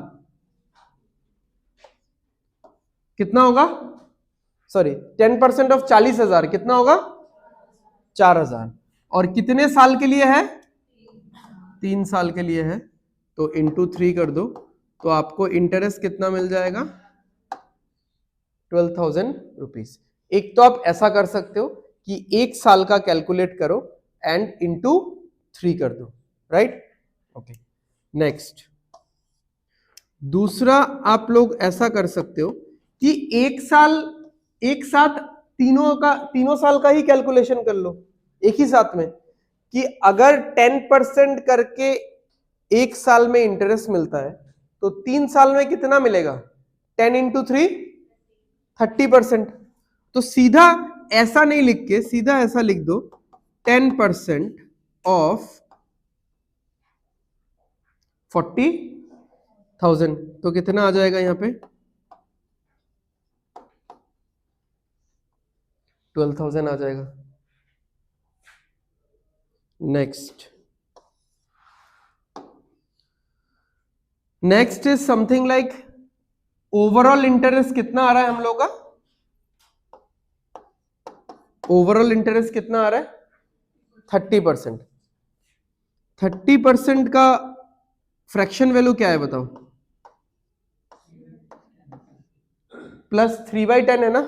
कितना होगा? सॉरी, 10% ऑफ 40,000 कितना होगा? 4,000। और कितने साल के लिए है? 3 साल के लिए है, तो इंटू 3 कर दो, तो आपको इंटरेस्ट कितना मिल जाएगा? 12,000 रुपीज। एक तो आप ऐसा कर सकते हो कि 1 साल का कैलकुलेट करो एंड इंटू 3 कर दो, राइट? ओके, नेक्स्ट दूसरा आप लोग ऐसा कर सकते हो कि एक साथ तीनों साल का ही कैलकुलेशन कर लो एक ही साथ में, कि अगर 10% करके 1 साल में इंटरेस्ट मिलता है तो 3 साल में कितना मिलेगा? 10 इंटू 3 30%। तो सीधा ऐसा नहीं लिख के सीधा ऐसा लिख दो 10% ऑफ 40,000, तो कितना आ जाएगा यहां पे? 12,000 आ जाएगा। Next is something like overall interest कितना आ रहा है हम लोग का? ओवरऑल इंटरेस्ट कितना आ रहा है? 30%। 30% का फ्रैक्शन वैल्यू क्या है बताओ? +3/10 है ना।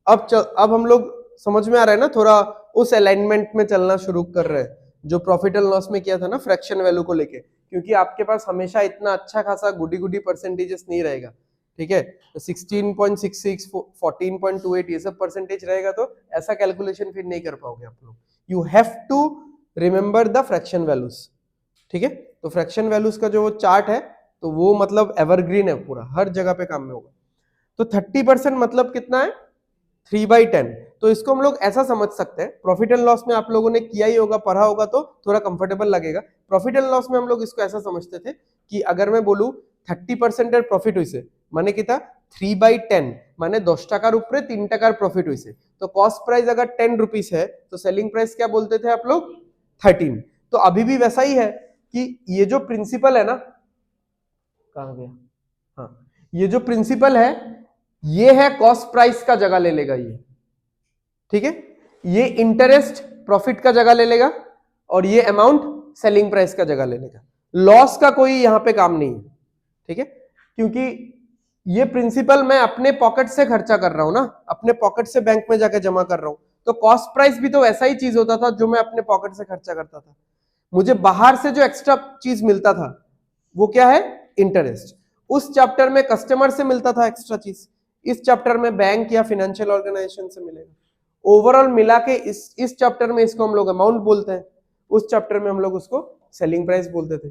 अब हम लोग समझ में आ रहा है ना, थोड़ा उस अलाइनमेंट में चलना शुरू कर रहे हैं जो प्रॉफिट एंड लॉस में किया था ना फ्रैक्शन वैल्यू को लेके, क्योंकि आपके पास हमेशा इतना अच्छा खासा गुडी परसेंटेजेस नहीं रहेगा। ठीक है, तो 16.66 14.28 ये सब परसेंटेज रहेगा, तो ऐसा कैलकुलेशन फिर नहीं कर पाओगे आप लोग। You have to remember the fraction values. ठीक है, तो फ्रैक्शन वैल्यूज का जो वो चार्ट है तो वो मतलब एवरग्रीन है, पूरा हर जगह पे काम में होगा। तो 30% मतलब कितना है? 3/10। तो इसको हम लोग ऐसा समझ सकते हैं, प्रॉफिट एंड लॉस में आप लोगों ने किया ही होगा, पढ़ा होगा तो थोड़ा कंफर्टेबल लगेगा। प्रॉफिट एंड लॉस में हम लोग इसको ऐसा समझते थे कि अगर मैं बोलूं 30% प्रॉफिट हुई से माने कितना? 3/10 माने 10 টাকার উপরে 3 টাকার प्रॉफिट हुई से। तो कॉस्ट प्राइस अगर 10 रुपीस है तो सेलिंग प्राइस क्या बोलते थे आप लोग? 13। तो अभी भी वैसा ही है कि ये जो प्रिंसिपल है ना, कहां गया? हाँ, ये जो प्रिंसिपल है ये है कॉस्ट प्राइस का जगह ले लेगा ये। ठीक है, ये इंटरेस्ट प्रॉफिट का जगह ले लेगा और ये अमाउंट सेलिंग प्राइस का जगह ले लेगा। लॉस का कोई यहां पे काम नहीं है, ठीक है, क्योंकि ये प्रिंसिपल मैं अपने पॉकेट से खर्चा कर रहा हूं ना, अपने पॉकेट से बैंक में जाकर जमा कर रहा हूं, तो कॉस्ट प्राइस भी तो वैसा ही चीज होता था जो मैं अपने पॉकेट से खर्चा करता था। मुझे बाहर से जो एक्स्ट्रा चीज मिलता था वो क्या है, इंटरेस्ट। उस चैप्टर में कस्टमर से मिलता था एक्स्ट्रा चीज, इस चैप्टर में बैंक या फाइनेंशियल ऑर्गेनाइजेशन से मिलेगा। ओवरऑल मिला के इस चैप्टर में इसको हम लोग अमाउंट बोलते हैं, उस चैप्टर में हम लोग उसको सेलिंग प्राइस बोलते थे।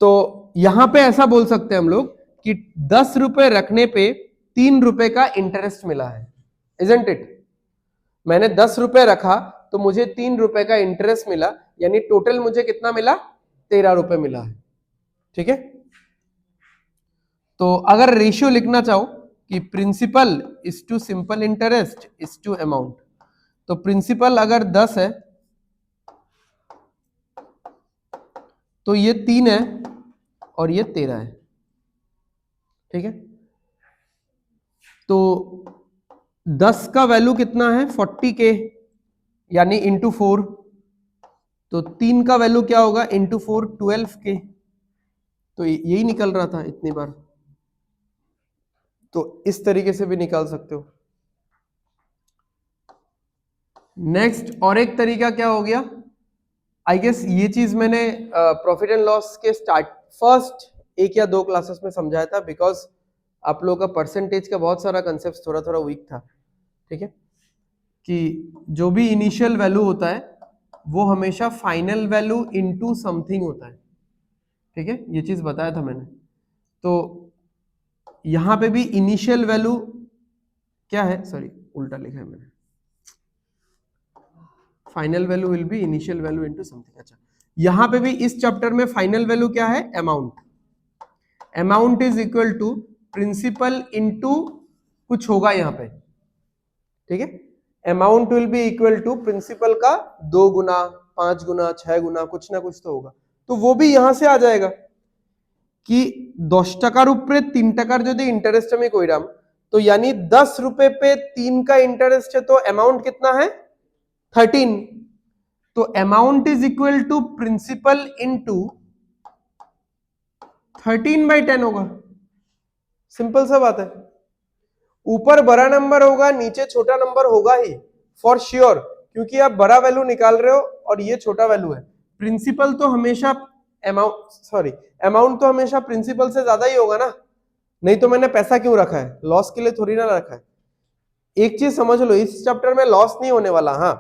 तो यहां पे ऐसा बोल सकते हैं हम लोग कि 10 रुपए रखने पे 3 रुपए का इंटरेस्ट मिला है, इजंट इट। मैंने 10 रुपए रखा तो मुझे 3 रुपए का इंटरेस्ट मिला, यानी टोटल मुझे कितना मिला, 13 रुपए मिला है, ठीक है। तो अगर रेशियो लिखना चाहो कि principal is to simple interest is to amount, तो प्रिंसिपल अगर 10 है तो ये 3 है और ये 13 है, ठीक है। तो 10 का वैल्यू कितना है, 40K, यानी इंटू 4, तो 3 का वैल्यू क्या होगा, इंटू 4 12K। तो यही निकल रहा था इतनी बार, तो इस तरीके से भी निकाल सकते हो। नेक्स्ट और एक तरीका क्या हो गया, आई गेस ये चीज मैंने प्रॉफिट एंड लॉस के फर्स्ट 1 या 2 क्लासेस में समझाया था, बिकॉज आप लोगों का परसेंटेज का बहुत सारा कंसेप्ट थोड़ा थोड़ा वीक था, ठीक है, कि जो भी इनिशियल वैल्यू होता है वो हमेशा फाइनल वैल्यू इनटू समथिंग होता है, ठीक है, ये चीज बताया था मैंने। तो यहां पे भी इनिशियल वैल्यू क्या है, सॉरी उल्टा लिखा है मैंने, final value will be initial value into something. अच्छा, यहां पे भी इस चैप्टर में फाइनल वैल्यू क्या है, amount. Amount is equal to principal into कुछ होगा यहां पे, ठीक है। Amount will be equal to principal का 2 गुना, 5 गुना, 6 गुना, कुछ ना कुछ तो होगा। तो वो भी यहां से आ जाएगा कि 10 টাকার উপরে 3 টাকার যদি इंटरेस्ट আমি কইরাম, तो यानी 10 रुपए पे 3 का इंटरेस्ट है, तो अमाउंट कितना है, 13। तो amount is equal to principal into 13/10 होगा। सिंपल सा बात है, ऊपर बड़ा नंबर होगा, नीचे छोटा नंबर होगा ही फॉर श्योर, क्योंकि आप बड़ा वैल्यू निकाल रहे हो और ये छोटा वैल्यू है। प्रिंसिपल तो हमेशा अमाउंट तो हमेशा प्रिंसिपल से ज्यादा ही होगा ना, नहीं तो मैंने पैसा क्यों रखा है, लॉस के लिए थोड़ी ना रखा है। एक चीज समझ लो, इस चैप्टर में लॉस नहीं होने वाला। हाँ,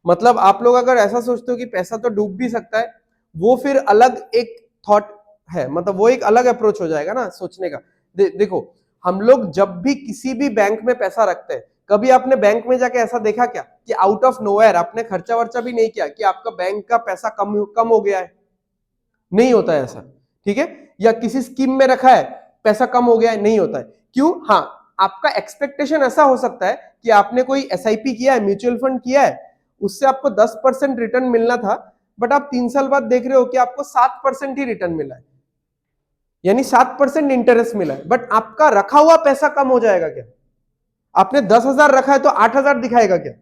मतलब आप लोग अगर ऐसा सोचते हो कि पैसा तो डूब भी सकता है, वो फिर अलग एक थॉट है, मतलब वो एक अलग अप्रोच हो जाएगा ना सोचने का। देखो, हम लोग जब भी किसी भी बैंक में पैसा रखते हैं, कभी आपने बैंक में जाके ऐसा देखा क्या कि आउट ऑफ नोवेयर आपने खर्चा वर्चा भी नहीं किया कि आपका बैंक का पैसा कम हो गया है, नहीं होता है ऐसा, ठीक है। या किसी स्कीम में रखा है, पैसा कम हो गया है, नहीं होता है। क्यों, हाँ, आपका एक्सपेक्टेशन ऐसा हो सकता है कि आपने कोई एसआईपी किया है, म्यूचुअल फंड किया है, उससे आपको 10% रिटर्न मिलना था, बट आप 3 साल बाद देख रहे हो कि आपको 7% ही रिटर्न मिला है, यानी 7% इंटरेस्ट मिला है, बट आपका रखा हुआ पैसा कम हो जाएगा क्या? आपने 10,000 रखा है तो 8,000 दिखाएगा क्या?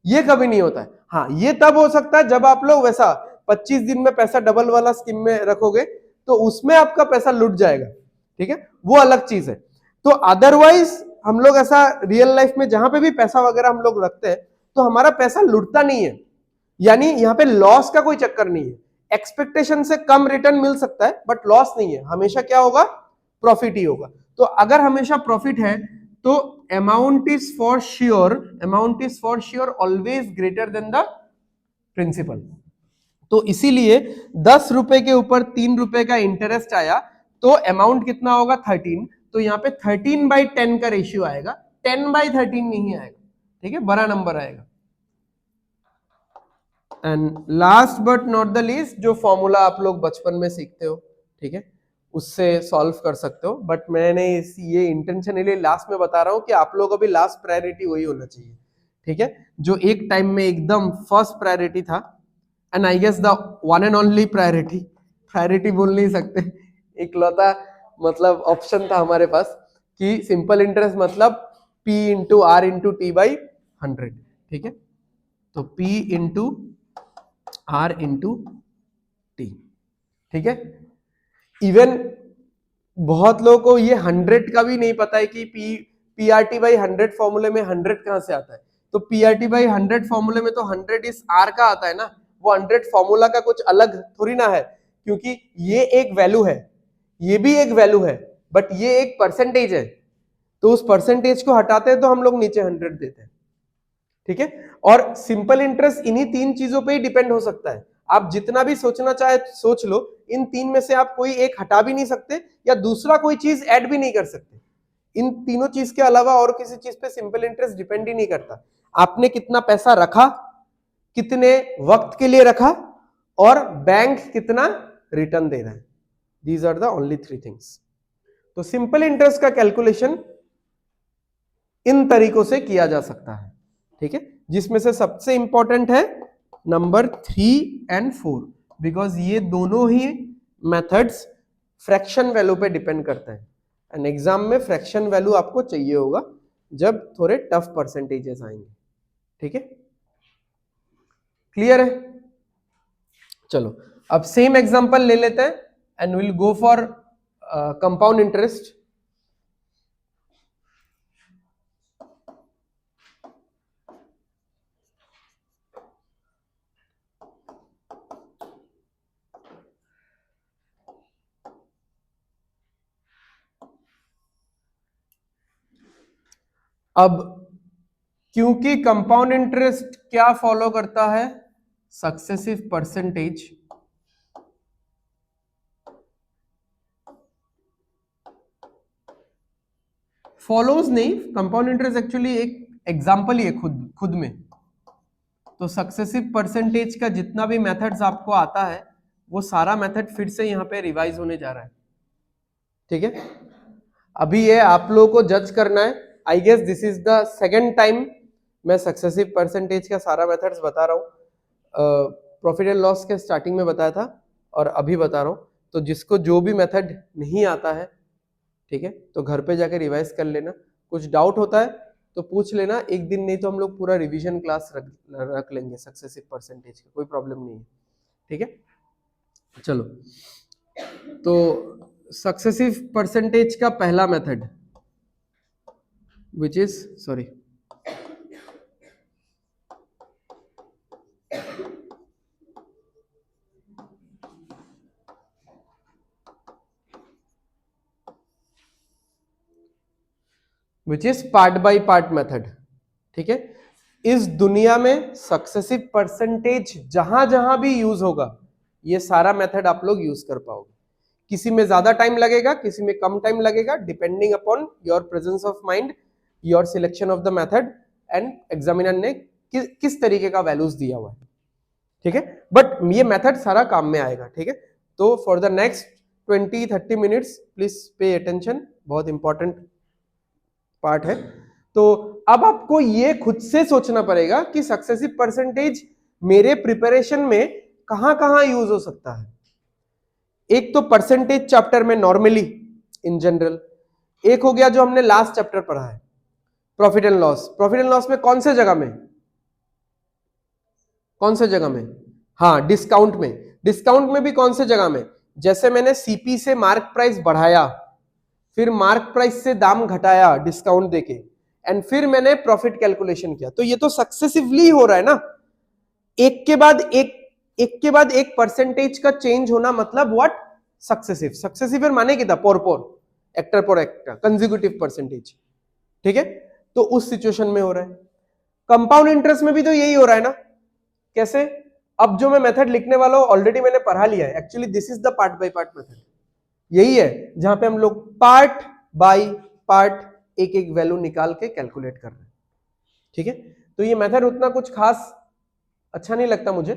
ये कभी नहीं होता है। हाँ, ये तब हो सकता है जब आप लोग वैसा 25 दिन में पैसा डबल वाला स्कीम में रखोगे, तो उसमें आपका पैसा लुट जाएगा, ठीक है, वो अलग चीज है। तो अदरवाइज हम लोग ऐसा रियल लाइफ में जहां पे भी पैसा वगैरह हम लोग रखते हैं, तो हमारा पैसा लुटता नहीं है, यानी यहाँ पे लॉस का कोई चक्कर नहीं है। एक्सपेक्टेशन से कम रिटर्न मिल सकता है, बट लॉस नहीं है, हमेशा क्या होगा, प्रॉफिट ही होगा। तो अगर हमेशा प्रॉफिट है तो amount is for sure always greater than the principal. तो इसीलिए 10 रुपए के ऊपर 3 रुपए का इंटरेस्ट आया, तो अमाउंट कितना होगा, 13। तो यहाँ पे 13/10 का रेशियो आएगा, 10/13 नहीं आएगा, ठीक है, बड़ा नंबर आएगा। And last but not the least, जो फॉर्मूला आप लोग बचपन में सीखते हो, ठीक है, उससे सॉल्व कर सकते हो, बट मैंने ये इंटेंशनली लास्ट में बता रहा हूं कि आप लोग अभी लास्ट प्रायोरिटी वही होना चाहिए, ठीक है, जो एक टाइम में एकदम फर्स्ट प्रायोरिटी था, and I guess the one and only priority बोल नहीं सकते, इकलौता मतलब ऑप्शन था हमारे पास कि सिंपल इंटरेस्ट मतलब P into R into T/100, ठीक है। तो P into R into T, ठीक है। इवन बहुत लोगों को ये 100 का भी नहीं पता है कि पी आर टी बाई 100 फॉर्मूले में 100 कहां से आता है। तो पी आर टी बाई 100 फॉर्मूले में तो 100 इस आर का आता है ना, वो 100 फॉर्मूला का कुछ अलग थोड़ी ना है, क्योंकि ये एक वैल्यू है, ये भी एक वैल्यू है, बट ये एक परसेंटेज है, तो उस परसेंटेज को हटाते हैं तो हम लोग नीचे 100 देते हैं, ठीक है। और सिंपल इंटरेस्ट इन्हीं तीन चीजों पे ही डिपेंड हो सकता है। आप जितना भी सोचना चाहे सोच लो, इन तीन में से आप कोई एक हटा भी नहीं सकते या दूसरा कोई चीज ऐड भी नहीं कर सकते। इन तीनों चीज के अलावा और किसी चीज पे सिंपल इंटरेस्ट डिपेंड ही नहीं करता। आपने कितना पैसा रखा, कितने वक्त के लिए रखा, और बैंक कितना रिटर्न दे रहा है, these are the only three things. तो सिंपल इंटरेस्ट का कैलकुलेशन इन तरीकों से किया जा सकता है, ठीक है, जिसमें से सबसे इंपॉर्टेंट है नंबर 3 and 4, बिकॉज ये दोनों ही मेथड्स फ्रैक्शन वैल्यू पे डिपेंड करते हैं। एंड एग्जाम में फ्रैक्शन वैल्यू आपको चाहिए होगा जब थोड़े टफ परसेंटेजेस आएंगे, ठीक है, क्लियर है। चलो अब सेम एग्जांपल ले लेते हैं and will go for compound interest. अब क्योंकि कंपाउंड इंटरेस्ट क्या फॉलो करता है, सक्सेसिव परसेंटेज, फॉलोज नहीं, कंपाउंड इंटरेस्ट एक्चुअली एक एग्जांपल ही है खुद में। तो सक्सेसिव परसेंटेज का जितना भी मेथड्स आपको आता है वो सारा मेथड फिर से यहाँ पे रिवाइज होने जा रहा है, ठीक है। अभी ये आप लोगों को जज करना है। I guess this is the second time मैं सक्सेसिव परसेंटेज का सारा मेथड्स बता रहा हूँ। प्रॉफिट एंड लॉस के स्टार्टिंग में बताया था और अभी बता रहा हूँ, तो जिसको जो भी मेथड नहीं आता है, ठीक है, तो घर पे जाके रिवाइज कर लेना। कुछ डाउट होता है तो पूछ लेना, एक दिन नहीं तो हम लोग पूरा रिवीजन क्लास रख लेंगे सक्सेसिव परसेंटेज का, कोई प्रॉब्लम नहीं है, ठीक है। चलो तो सक्सेसिव परसेंटेज का पहला method which is sorry which is part by part method, ठीक है। इस दुनिया में सक्सेसिव परसेंटेज जहां जहां भी यूज होगा ये सारा मेथड आप लोग यूज कर पाओगे। किसी में ज्यादा टाइम लगेगा, किसी में कम टाइम लगेगा, depending upon your presence of mind, your selection of the method and examiner ने किस तरीके का वैल्यूज दिया हुआ है, ठीक है। बट ये मेथड सारा काम में आएगा, ठीक है। तो for the next 20-30 minutes please pay attention, बहुत इंपॉर्टेंट पार्ट है। तो अब आपको ये खुद से सोचना पड़ेगा कि सक्सेसिव परसेंटेज मेरे प्रिपरेशन में कहां कहां यूज हो सकता है। एक तो परसेंटेज चैप्टर में नॉर्मली इन जनरल, एक हो गया जो हमने लास्ट चैप्टर पढ़ा है profit and loss. Profit and loss में कौन से जगह में, कौन से जगह में, हाँ डिस्काउंट में। डिस्काउंट में भी कौन से जगह में, जैसे मैंने सीपी से मार्क प्राइस बढ़ाया, फिर मार्क प्राइस से दाम घटाया डिस्काउंट देके, एंड फिर मैंने प्रॉफिट कैलकुलेशन किया, तो ये तो सक्सेसिवली हो रहा है ना। एक के बाद एक परसेंटेज का चेंज होना मतलब व्हाट, सक्सेसिव। सक्सेसिव माने कितना, पोर एक्टर पर एक्टर कंसेक्यूटिव परसेंटेज, ठीक है। तो उस सिचुएशन में हो रहा है। कंपाउंड इंटरेस्ट में भी तो यही हो रहा है ना। कैसे, अब जो मैं मेथड लिखने वाला हूं ऑलरेडी मैंने पढ़ा लिया है, actually this is the part by part method. यही है जहां पे हम लोग पार्ट बाय पार्ट एक एक वैल्यू निकाल के कैलकुलेट कर रहे हैं, ठीक है। तो ये मेथड उतना कुछ खास अच्छा नहीं लगता मुझे,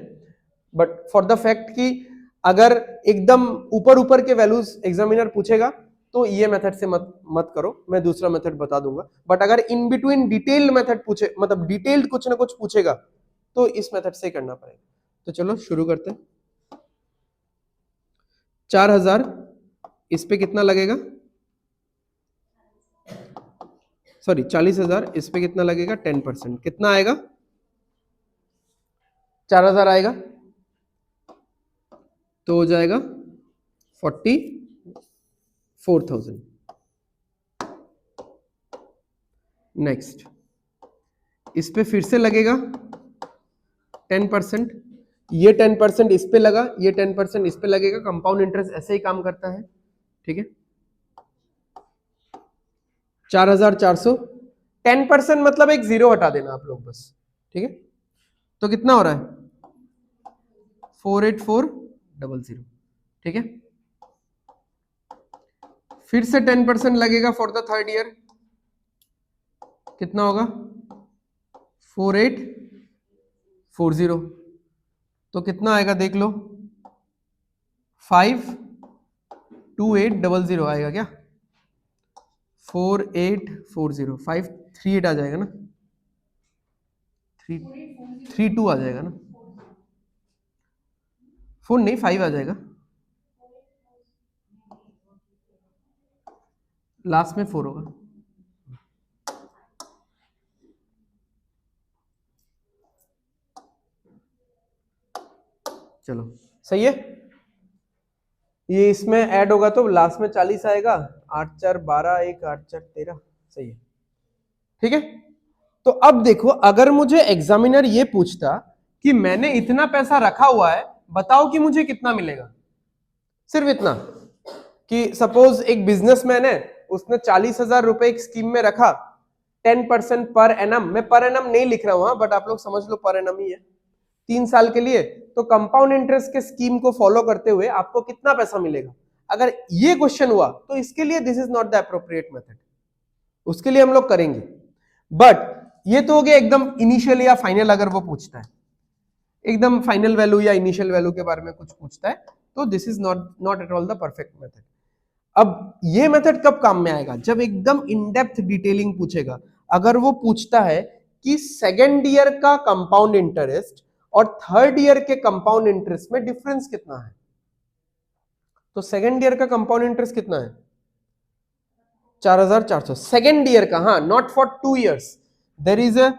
बट फॉर द फैक्ट कि अगर एकदम ऊपर ऊपर के वैल्यूज एग्जामिनर पूछेगा तो ये मेथड से मत करो, मैं दूसरा मेथड बता दूंगा। बट अगर इन बिटवीन डिटेल्ड मेथड पूछे, मतलब डिटेल्ड कुछ ना कुछ पूछेगा, तो इस मेथड से करना पड़ेगा। तो चलो शुरू करते हैं। 4000 इस पे कितना लगेगा, सॉरी 40,000 इस पे कितना लगेगा, 10%, कितना आएगा, 4000 आएगा। तो हो जाएगा 44,000। नेक्स्ट, इस पे फिर से लगेगा 10%, ये 10% इस पे लगा, ये 10% इस पे लगेगा। कंपाउंड इंटरेस्ट ऐसे ही काम करता है, ठीक है। 4,400, 10% मतलब एक जीरो हटा देना आप लोग बस, ठीक है। तो कितना हो रहा है? 48400, ठीक है। फिर से 10% लगेगा फॉर द थर्ड ईयर, कितना होगा? 4840। तो कितना आएगा देख लो, 52800 आएगा क्या? 4840, 538 आ जाएगा ना, 332 आ जाएगा ना, 4 नहीं 5 आ जाएगा, लास्ट में 4 होगा। चलो सही है, ये इसमें ऐड होगा तो लास्ट में 40 आएगा, 8 4 12, 1 8 4 13, सही है, ठीक है। तो अब देखो, अगर मुझे एग्जामिनर ये पूछता कि मैंने इतना पैसा रखा हुआ है, बताओ कि मुझे कितना मिलेगा, सिर्फ इतना कि सपोज एक बिजनेसमैन है, उसने 40,000 रुपए एक स्कीम में रखा, 10% पर एनम, मैं पर एनम नहीं लिख रहा हूं बट आप लोग समझ लो पर एनम ही है, 3 साल के लिए। तो कंपाउंड इंटरेस्ट के स्कीम को फॉलो करते हुए आपको कितना पैसा मिलेगा, अगर ये क्वेश्चन हुआ तो इसके लिए this is not the appropriate method, उसके लिए हम लोग करेंगे। बट ये तो हो गया एकदम इनिशियल या फाइनल, अगर वो पूछता है एकदम फाइनल वैल्यू या इनिशियल वैल्यू के बारे में कुछ पूछता है, तो this is not at all the perfect method. अब ये मेथड कब काम में आएगा? जब एकदम इन डेप्थ डिटेलिंग पूछेगा। अगर वो पूछता है कि सेकेंड ईयर का कंपाउंड इंटरेस्ट और थर्ड ईयर के कंपाउंड इंटरेस्ट में डिफरेंस कितना है, तो सेकेंड ईयर का कंपाउंड इंटरेस्ट कितना है? 4,400 सेकेंड ईयर का, हाँ, not for 2 years। There is a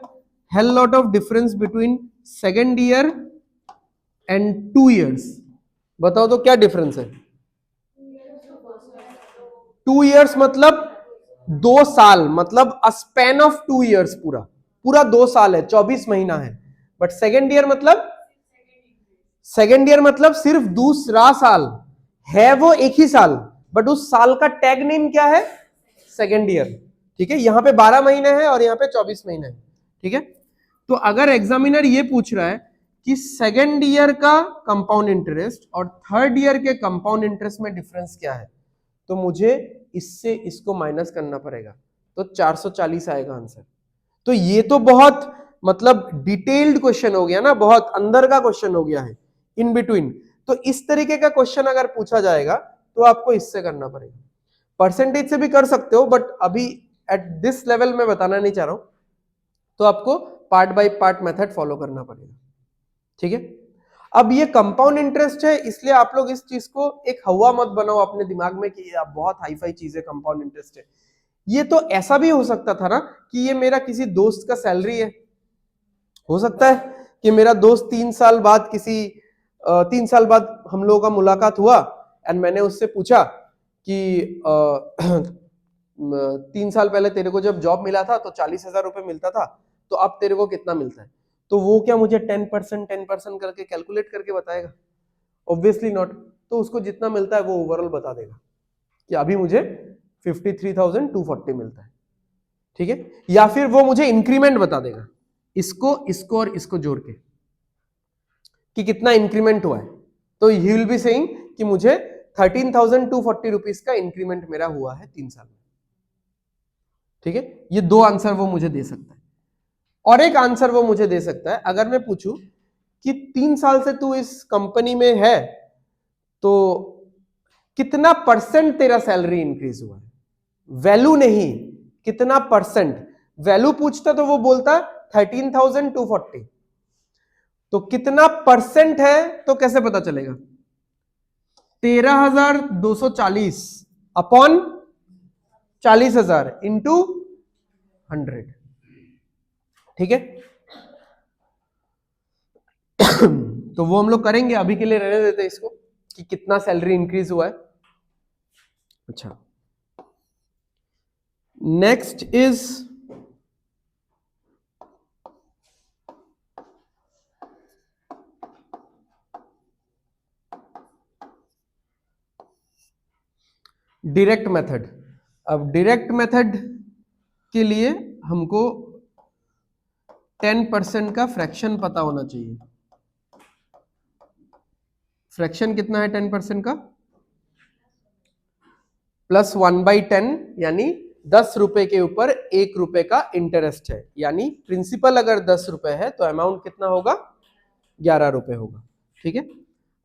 hell lot of difference between second year and 2 years। बताओ तो क्या डिफरेंस है? 2 years मतलब 2 साल, मतलब अ स्पैन ऑफ 2 years, पूरा पूरा 2 साल है, 24 महीना है। बट सेकेंड ईयर मतलब सिर्फ दूसरा साल है, वो एक ही साल, बट उस साल का टैग नेम क्या है? सेकेंड ईयर, ठीक है। यहां पे 12 महीने हैं और यहां पे 24 महीने हैं, ठीक है। तो अगर एग्जामिनर ये पूछ रहा है कि सेकेंड ईयर का कंपाउंड इंटरेस्ट और थर्ड ईयर के कंपाउंड इंटरेस्ट में डिफरेंस क्या है, तो मुझे इससे इसको माइनस करना पड़ेगा, तो 440 आएगा आंसर। तो ये तो बहुत मतलब डिटेल्ड क्वेश्चन हो गया ना, बहुत अंदर का क्वेश्चन हो गया है, इन बिटवीन। तो इस तरीके का क्वेश्चन अगर पूछा जाएगा तो आपको इससे करना पड़ेगा। परसेंटेज से भी कर सकते हो, बट अभी एट दिस लेवल में बताना नहीं चाह रहा हूं, तो आपको part by part method follow करना पड़ेगा, ठीक है। अब ये कंपाउंड इंटरेस्ट है, इसलिए आप लोग इस चीज को एक हवा मत बनाओ अपने दिमाग में कि आप बहुत हाई फाई चीज है कंपाउंड इंटरेस्ट है। ये तो ऐसा भी हो सकता था ना कि ये मेरा किसी दोस्त का सैलरी है, हो सकता है कि मेरा दोस्त 3 साल बाद हम लोगों का मुलाकात हुआ एंड मैंने उससे पूछा कि 3 साल पहले तेरे को जब जॉब मिला था तो 40,000 रुपए मिलता था, तो अब तेरे को कितना मिलता है? तो वो क्या मुझे 10% करके कैलकुलेट करके बताएगा? Obviously not. तो उसको जितना मिलता है वो ओवरऑल बता देगा कि अभी मुझे 53,240 मिलता है, ठीक है। या फिर वो मुझे इंक्रीमेंट बता देगा, इसको इसको और इसको जोड़ के कि कितना इंक्रीमेंट हुआ है। तो ही विल बी सेइंग कि मुझे 13,240 रुपीज का इंक्रीमेंट मेरा हुआ है 3 साल में, ठीक है। ये 2 आंसर वो मुझे दे सकता है। और एक आंसर वो मुझे दे सकता है, अगर मैं पूछूं कि 3 साल से तू इस कंपनी में है तो कितना परसेंट तेरा सैलरी इंक्रीज हुआ है, वैल्यू नहीं, कितना परसेंट। वैल्यू पूछता तो वो बोलता 13,240, तो कितना परसेंट है तो कैसे पता चलेगा? 13,240 अपॉन 40,000 इंटू 100, ठीक है। तो वो हम लोग करेंगे, अभी के लिए रहने देते इसको। कि कितना सैलरी इंक्रीज हुआ है। अच्छा, नेक्स्ट इज डायरेक्ट मेथड। अब डायरेक्ट मेथड के लिए हमको 10% का फ्रैक्शन पता होना चाहिए। फ्रैक्शन कितना है 10% का? +1/10, यानी 10 रुपए के ऊपर 1 रुपए का इंटरेस्ट है, यानी प्रिंसिपल अगर 10 रुपए है तो अमाउंट कितना होगा? 11 रुपए होगा। ठीक है,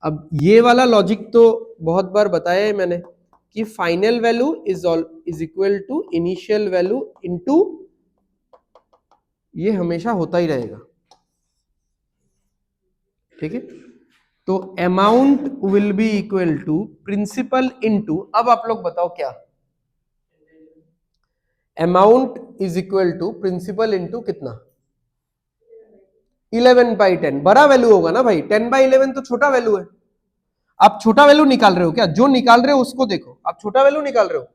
अब ये वाला लॉजिक तो बहुत बार बताया है मैंने कि final value is equal to initial value into, ये हमेशा होता ही रहेगा। ठीक है, तो amount will be equal to principal into, अब आप लोग बताओ क्या? Amount is equal to principal into कितना? 11/10। बड़ा वैल्यू होगा ना भाई, 10/11 तो छोटा वैल्यू है। आप छोटा वैल्यू निकाल रहे हो क्या? जो निकाल रहे हो उसको देखो, आप छोटा वैल्यू निकाल रहे हो।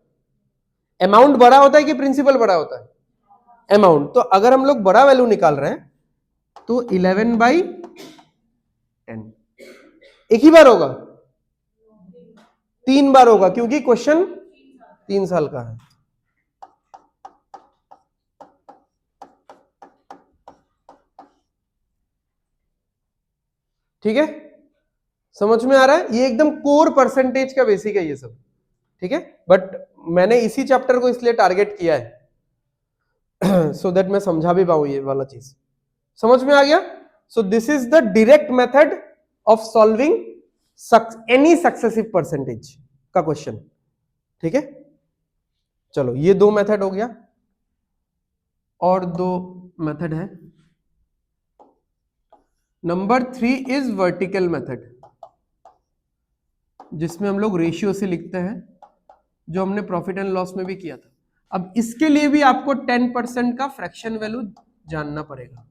अमाउंट बड़ा होता है कि प्रिंसिपल बड़ा होता है? अमाउंट। तो अगर हम लोग बड़ा वैल्यू निकाल रहे हैं तो 11/10 एक ही बार होगा? 3 बार होगा, क्योंकि क्वेश्चन 3 साल का है। ठीक है, समझ में आ रहा है? ये एकदम कोर परसेंटेज का बेसिक है ये सब। ठीक है, बट मैंने इसी चैप्टर को इसलिए टारगेट किया है सो दैट मैं समझा भी पाऊं ये वाला चीज। समझ में आ गया? So this is the direct method of solving any successive percentage का क्वेश्चन। ठीक है, चलो ये 2 मेथड हो गया, और 2 मेथड है। नंबर 3 इज वर्टिकल मेथड, जिसमें हम लोग रेशियो से लिखते हैं, जो हमने प्रॉफिट एंड लॉस में भी किया था। अब इसके लिए भी आपको 10% का फ्रैक्शन वैल्यू जानना पड़ेगा,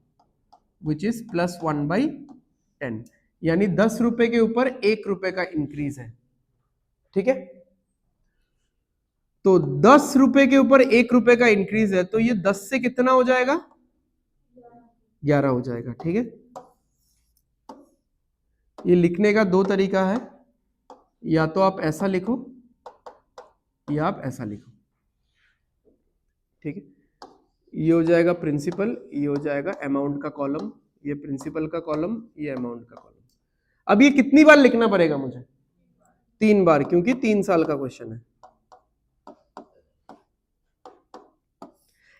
विच इज +1/10, यानी 10 रुपए के ऊपर 1 रुपए का इंक्रीज है। ठीक है, तो 10 रुपए के ऊपर 1 रुपए का इंक्रीज है, तो ये 10 से कितना हो जाएगा? 11 हो जाएगा। ठीक है, ये लिखने का 2 तरीका है, या तो आप ऐसा लिखो या आप ऐसा लिखो। ठीक है, ये हो जाएगा प्रिंसिपल, ये हो जाएगा अमाउंट का कॉलम, ये प्रिंसिपल का कॉलम, ये अमाउंट का कॉलम। अब ये कितनी बार लिखना पड़ेगा मुझे? 3 बार, क्योंकि 3 साल का क्वेश्चन है।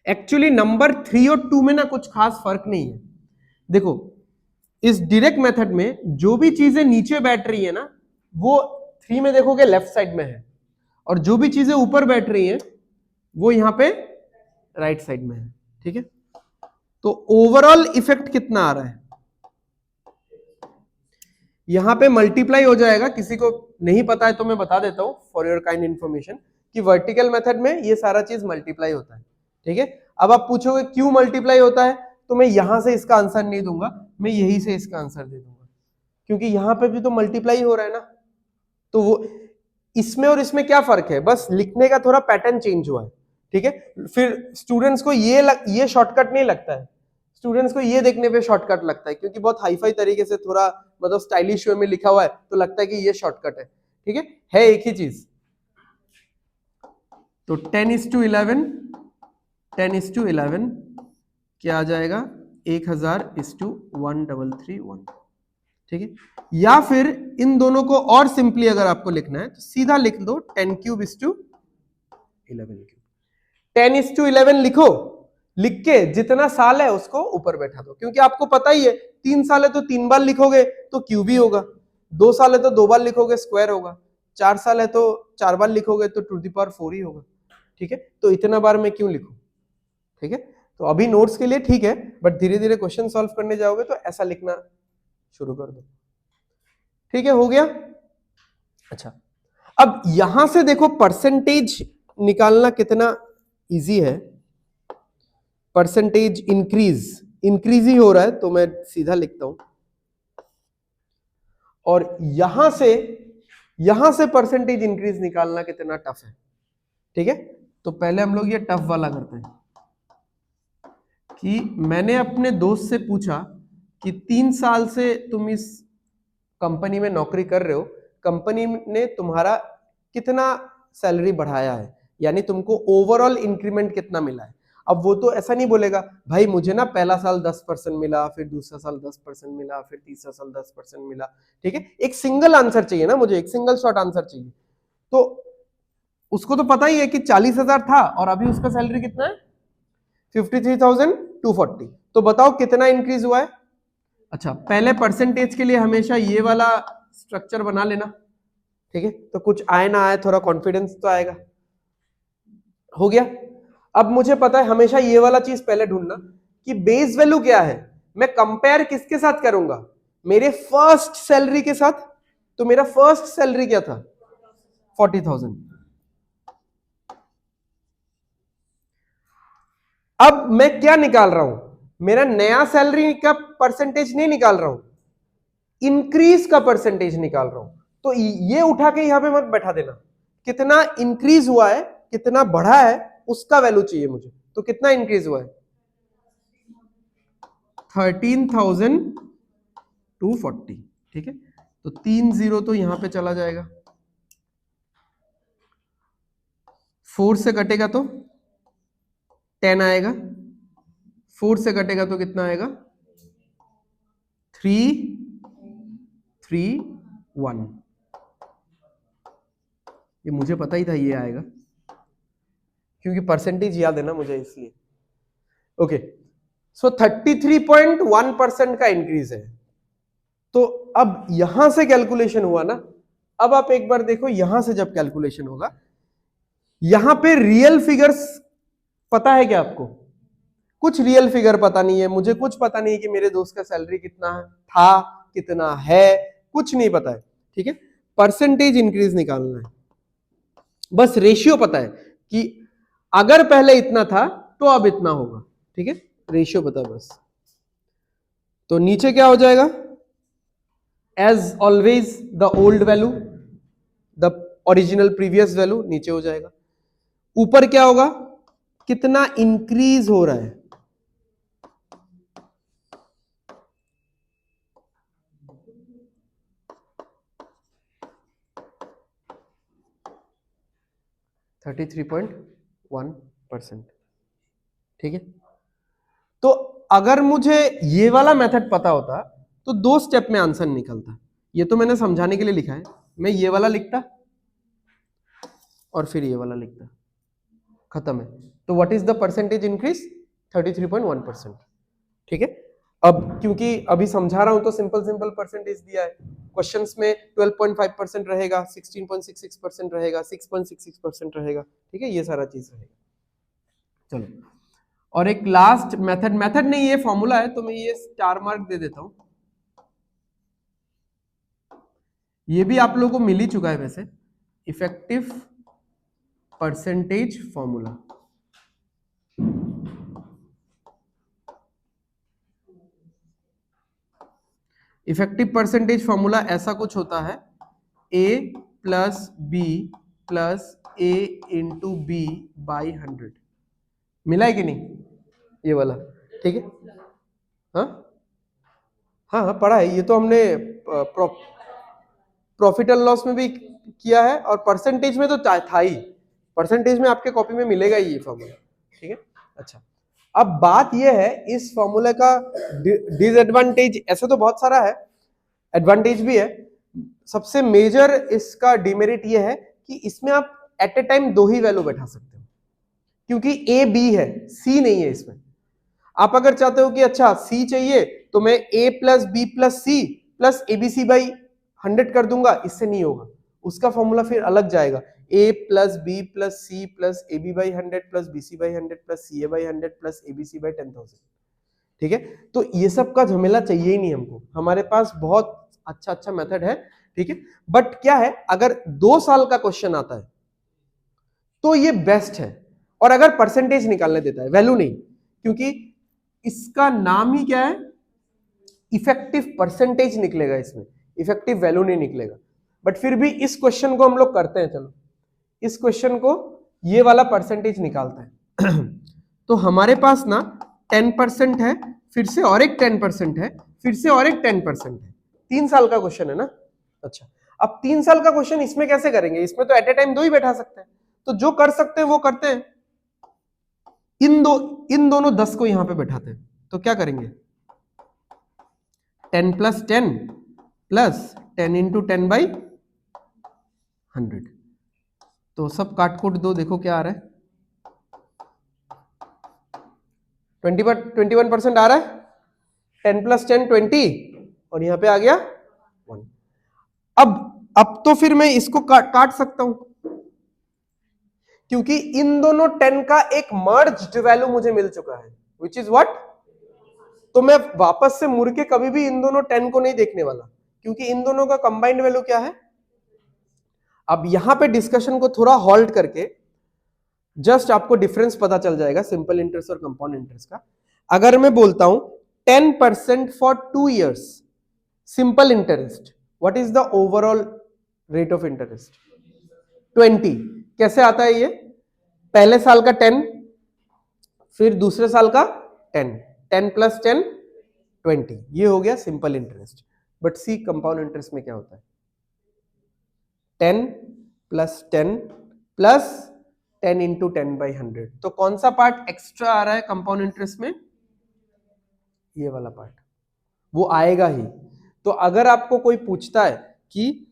एक्चुअली नंबर 3 और 2 में ना कुछ खास फर्क नहीं है। देखो, इस डायरेक्ट मेथड में जो भी चीजें नीचे बैठ रही है ना, वो 3 में देखोगे लेफ्ट साइड में है, और जो भी चीजें ऊपर बैठ रही हैं वो यहां पे राइट साइड में है। ठीक है, तो ओवरऑल इफेक्ट कितना आ रहा है? यहां पे मल्टीप्लाई हो जाएगा। किसी को नहीं पता है तो मैं बता देता हूं फॉर योर काइंड इंफॉर्मेशन, कि वर्टिकल मेथड में ये सारा चीज मल्टीप्लाई होता है। ठीक है, अब आप पूछोगे क्यों मल्टीप्लाई होता है, तो मैं यहां से इसका आंसर नहीं दूंगा, मैं यही से इसका आंसर दे दूंगा, क्योंकि यहां पे भी तो मल्टीप्लाई हो रहा है ना। तो वो इसमें और इसमें क्या फर्क है? बस लिखने का थोड़ा पैटर्न चेंज हुआ है। ठीक है, फिर स्टूडेंट्स को ये शॉर्टकट नहीं लगता है, स्टूडेंट्स को ये देखने पे शॉर्टकट लगता है, क्योंकि बहुत हाईफाई तरीके से थोड़ा मतलब स्टाइलिश वे में लिखा हुआ है, तो लगता है कि ये शॉर्टकट है। ठीक है एक ही चीज। तो 10:11, 10:11 क्या आ जाएगा? 1000:1331। ठीक है, या फिर इन दोनों को और सिंपली अगर आपको लिखना है तो सीधा लिख दो 10³11³। 10:11 लिखो, लिख के जितना साल है उसको ऊपर बैठा दो, क्योंकि आपको पता ही है 3 साल है तो 3 बार लिखोगे तो क्यूब ही होगा, 2 साल है तो 2 बार लिखोगे स्क्वायर होगा, 4 साल है तो 4 बार लिखोगे तो टू द पावर 4 ही होगा। ठीक है, तो इतना बार मैं क्यों लिखूं? ठीक है, तो अभी नोट्स के लिए ठीक है, बट धीरे धीरे क्वेश्चन सॉल्व करने जाओगे तो ऐसा लिखना शुरू कर दो। ठीक है, हो गया। अच्छा, अब यहां से देखो परसेंटेज निकालना कितना इजी है। परसेंटेज इंक्रीज ही हो रहा है, तो मैं सीधा लिखता हूं, और यहां से यहां से परसेंटेज इंक्रीज निकालना कितना टफ है, ठीक है। तो पहले हम लोग ये टफ वाला करते हैं कि मैंने अपने दोस्त से पूछा कि 3 साल से तुम इस कंपनी में नौकरी कर रहे हो, कंपनी ने तुम्हारा कितना सैलरी बढ़ाया है, यानी तुमको ओवरऑल इंक्रीमेंट कितना मिला है। अब वो तो ऐसा नहीं बोलेगा भाई मुझे ना पहला साल 10% मिला, फिर दूसरा साल 10% मिला, फिर तीसरा साल 10% मिला, ठीक है। एक सिंगल आंसर चाहिए ना मुझे, एक सिंगल शॉर्ट आंसर चाहिए। तो उसको तो पता ही है कि 40,000 था और अभी उसका सैलरी कितना है 53,240। तो बताओ कितना इंक्रीज हुआ है। अच्छा, पहले परसेंटेज के लिए हमेशा ये वाला स्ट्रक्चर बना लेना, ठीक है। तो कुछ आए ना आए थोड़ा कॉन्फिडेंस तो आएगा। हो गया। अब मुझे पता है हमेशा ये वाला चीज पहले ढूंढना कि बेस वैल्यू क्या है। मैं कंपेयर किसके साथ करूंगा, मेरे फर्स्ट सैलरी के साथ। तो मेरा फर्स्ट सैलरी क्या था 40,000। अब मैं क्या निकाल रहा हूं, मेरा नया सैलरी का परसेंटेज नहीं निकाल रहा हूं, इंक्रीज का परसेंटेज निकाल रहा हूं। तो ये उठा के यहां पे मत बैठा देना, कितना इंक्रीज हुआ है, कितना बढ़ा है, उसका वैल्यू चाहिए मुझे। तो कितना इंक्रीज हुआ है 13,240, ठीक है। तो 3 0 तो यहां पे चला जाएगा, 4 से कटेगा तो 10 आएगा, 4 से कटेगा तो कितना आएगा 331। ये मुझे पता ही था ये आएगा क्योंकि परसेंटेज याद है ना मुझे, इसलिए। ओके, सो 33.1% का इंक्रीज है। तो अब यहां से कैलकुलेशन हुआ ना, अब आप एक बार देखो यहां से जब कैलकुलेशन होगा, यहां पे रियल फिगर्स पता है क्या आपको? कुछ रियल फिगर पता नहीं है मुझे, कुछ पता नहीं है कि मेरे दोस्त का सैलरी कितना था, कितना है, कुछ नहीं पता है, ठीक है। परसेंटेज इंक्रीज निकालना है, बस रेशियो पता है कि अगर पहले इतना था तो अब इतना होगा, ठीक है। रेशियो पता है बस। तो नीचे क्या हो जाएगा, as always the old value, the original previous value नीचे हो जाएगा। ऊपर क्या होगा, कितना इंक्रीज हो रहा है, %33.1%, ठीक है। तो अगर मुझे ये वाला मेथड पता होता तो 2 स्टेप में आंसर निकलता। ये तो मैंने समझाने के लिए लिखा है, मैं ये वाला लिखता और फिर ये वाला लिखता, खत्म है। तो what is the percentage increase 33.1%, ठीक है। अब क्योंकि अभी समझा रहा हूं तो सिंपल सिंपल परसेंटेज दिया है, क्वेश्चंस में 12.5% रहेगा, 16.66% रहेगा, 6.66% रहेगा, ठीक है। ये सारा चीज रहेगा। चलो, और एक लास्ट मेथड, मेथड नहीं ये फॉर्मूला है, तो मैं ये स्टार मार्क दे देता हूं। ये भी आप लोगों को मिल ही चुका है वैसे, effective percentage formula. Effective percentage formula ऐसा कुछ होता है, a plus b plus a into b by 100। मिला है कि नहीं ये वाला, ठीक है। हाँ हाँ हाँ पढ़ा है, ये तो हमने प्रॉफिट एंड लॉस में भी किया है, और परसेंटेज में तो था ही, परसेंटेज में आपके कॉपी में मिलेगा ही ये फॉर्मूला, ठीक है। अच्छा, अब बात ये है इस फॉर्मूले का डिसएडवांटेज, ऐसा तो बहुत सारा है, एडवांटेज भी है। सबसे मेजर इसका डिमेरिट ये है कि इसमें आप एट ए टाइम 2 ही वैल्यू बैठा सकते हो, क्योंकि ए बी है, सी नहीं है इसमें। आप अगर चाहते हो कि अच्छा सी चाहिए तो मैं a plus b plus c plus ABC by 100 कर दूंगा, इससे नहीं होगा, उसका फॉर्मूला फिर अलग जाएगा, a plus b plus c plus a b by 100 plus b c by 100 plus c a by 100 plus ABC by 10,000, ठीक है। तो ये सब का झमेला चाहिए ही नहीं हमको, हमारे पास बहुत अच्छा अच्छा मेथड है, ठीक है। बट क्या है, अगर 2 साल का क्वेश्चन आता है तो ये बेस्ट है, और अगर परसेंटेज निकालने देता है, वैल्यू नहीं, क्योंकि इसका नाम ही क्या है, इफेक्टिव परसेंटेज निकलेगा इसमें, इफेक्टिव वैल्यू नहीं निकलेगा। बट फिर भी इस क्वेश्चन को हम लोग करते हैं। चलो इस क्वेश्चन को ये वाला परसेंटेज निकालते हैं। तो हमारे पास ना 10% है, फिर से और एक 10% है, फिर से और एक 10% है। 3 साल का क्वेश्चन है ना। अच्छा, अब 3 साल का क्वेश्चन इसमें कैसे करेंगे? इसमें तो एट ए टाइम 2 ही बैठा सकते हैं, तो जो कर सकते हैं वो करते हैं। इन दोनों 10 को यहां पे बैठाते हैं, तो क्या करेंगे? 10 + 10 + 10 × 10/100। तो सब काट कूट दो, देखो क्या आ रहा है। 21% आ रहा है। 10 + 10 20, और यहां पे आ गया 1। अब तो फिर मैं इसको काट सकता हूं, क्योंकि इन दोनों 10 का एक मर्ज्ड वैल्यू मुझे मिल चुका है, विच इज व्हाट। तो मैं वापस से मुड़ के कभी भी इन दोनों 10 को नहीं देखने वाला, क्योंकि इन दोनों का कंबाइंड वैल्यू क्या है। अब यहां पे डिस्कशन को थोड़ा हॉल्ट करके जस्ट आपको डिफरेंस पता चल जाएगा सिंपल इंटरेस्ट और कंपाउंड इंटरेस्ट का। अगर मैं बोलता हूं 10% for 2 years simple interest, what is the overall rate of interest? 20। कैसे आता है ये? पहले साल का 10, फिर दूसरे साल का 10, 10 + 10 20, ये हो गया simple interest. But see compound interest में क्या होता है? 10 + 10 + 10 × 10/100। तो कौन सा पार्ट एक्स्ट्रा आ रहा है कंपाउंड इंटरेस्ट में? ये वाला पार्ट, वो आएगा ही। तो अगर आपको कोई पूछता है कि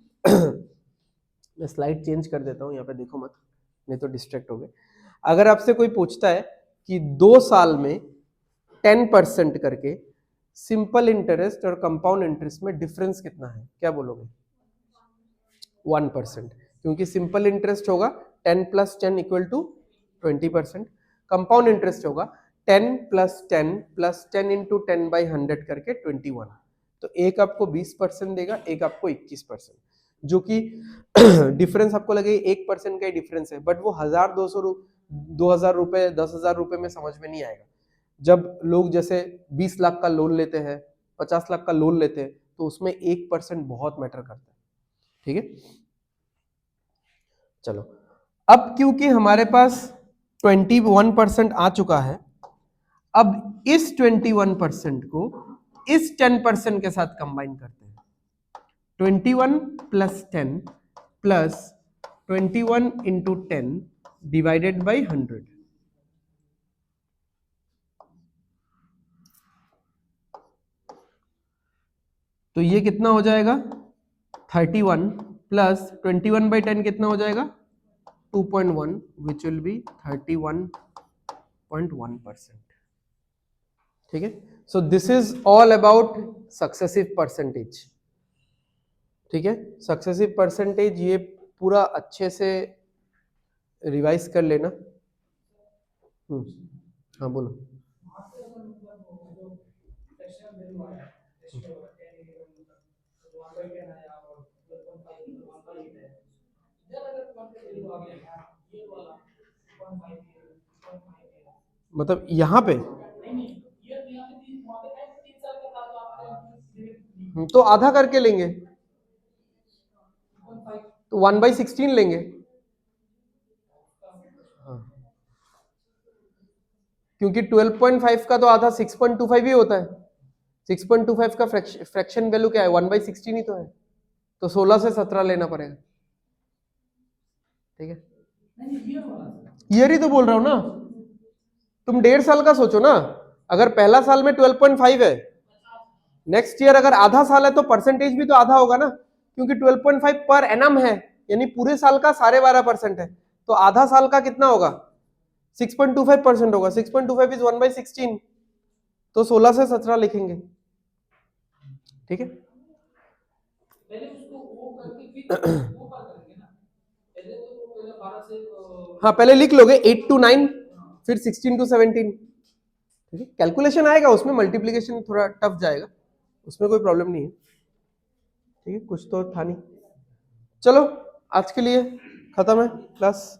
मैं स्लाइड चेंज कर देता हूं, यहाँ पे देखो मत, नहीं तो डिस्ट्रैक्ट हो गए। अगर आपसे कोई पूछता है कि 2 साल में 10% करके सिंपल इंटरेस्ट और कंपाउंड इंटरेस्ट में डिफरेंस कितना है, क्या बोलोगे? 1%, क्योंकि सिंपल इंटरेस्ट होगा 10 + 10 = 20%, कंपाउंड इंटरेस्ट होगा 10 + 10 + 10 × 10/100 करके 21। तो एक आपको 20% देगा, एक आपको 21%, जो कि डिफरेंस आपको लगे 1% का ही डिफरेंस है, बट वो 2000 रुपए 10,000 रुपए में समझ में नहीं आएगा। जब लोग जैसे 20 लाख का लोन लेते हैं, 50 लाख का लोन लेते हैं, तो उसमें 1% बहुत मैटर करता है। ठीक है, चलो अब क्योंकि हमारे पास 21% आ चुका है, अब इस 21% को इस 10% के साथ कंबाइन करते हैं। 21 + 10 + 21 × 10 / 100। तो ये कितना हो जाएगा? 31 + 21/10 कितना हो जाएगा? 2.1, विच विल बी 31.1%। ठीक है, so this is all about successive percentage. ठीक है, सक्सेसिव परसेंटेज ये पूरा अच्छे से रिवाइज कर लेना। हाँ बोलो। मतलब यहाँ पे तो आधा करके लेंगे, तो 1/16 लेंगे। हाँ, क्योंकि 12.5 का तो आधा 6.25 ही होता है। 6.25 का फ्रैक्शन वैल्यू क्या है? 1/16 ही तो है, तो 16 से 17 लेना पड़ेगा। ठीक है, ईयर ही तो बोल रहा हूं ना, तुम 1.5 साल का सोचो ना। अगर पहला साल में 12.5 है, नेक्स्ट ईयर अगर आधा साल है तो परसेंटेज भी तो आधा होगा ना, क्योंकि 12.5 पर एनम है, यानी पूरे साल का 12.5% है, तो आधा साल का कितना होगा? 6.25% होगा। 6.25 इज 1/16, तो 16 से 17 लिखेंगे। ठीक है, हाँ पहले लिख लोगे 8 to 9, फिर 16 to 17। ठीक है, कैलकुलेशन आएगा उसमें, मल्टीप्लीकेशन थोड़ा टफ जाएगा, उसमें कोई प्रॉब्लम नहीं है। ठीक है, कुछ तो था नहीं। चलो आज के लिए खत्म है क्लास।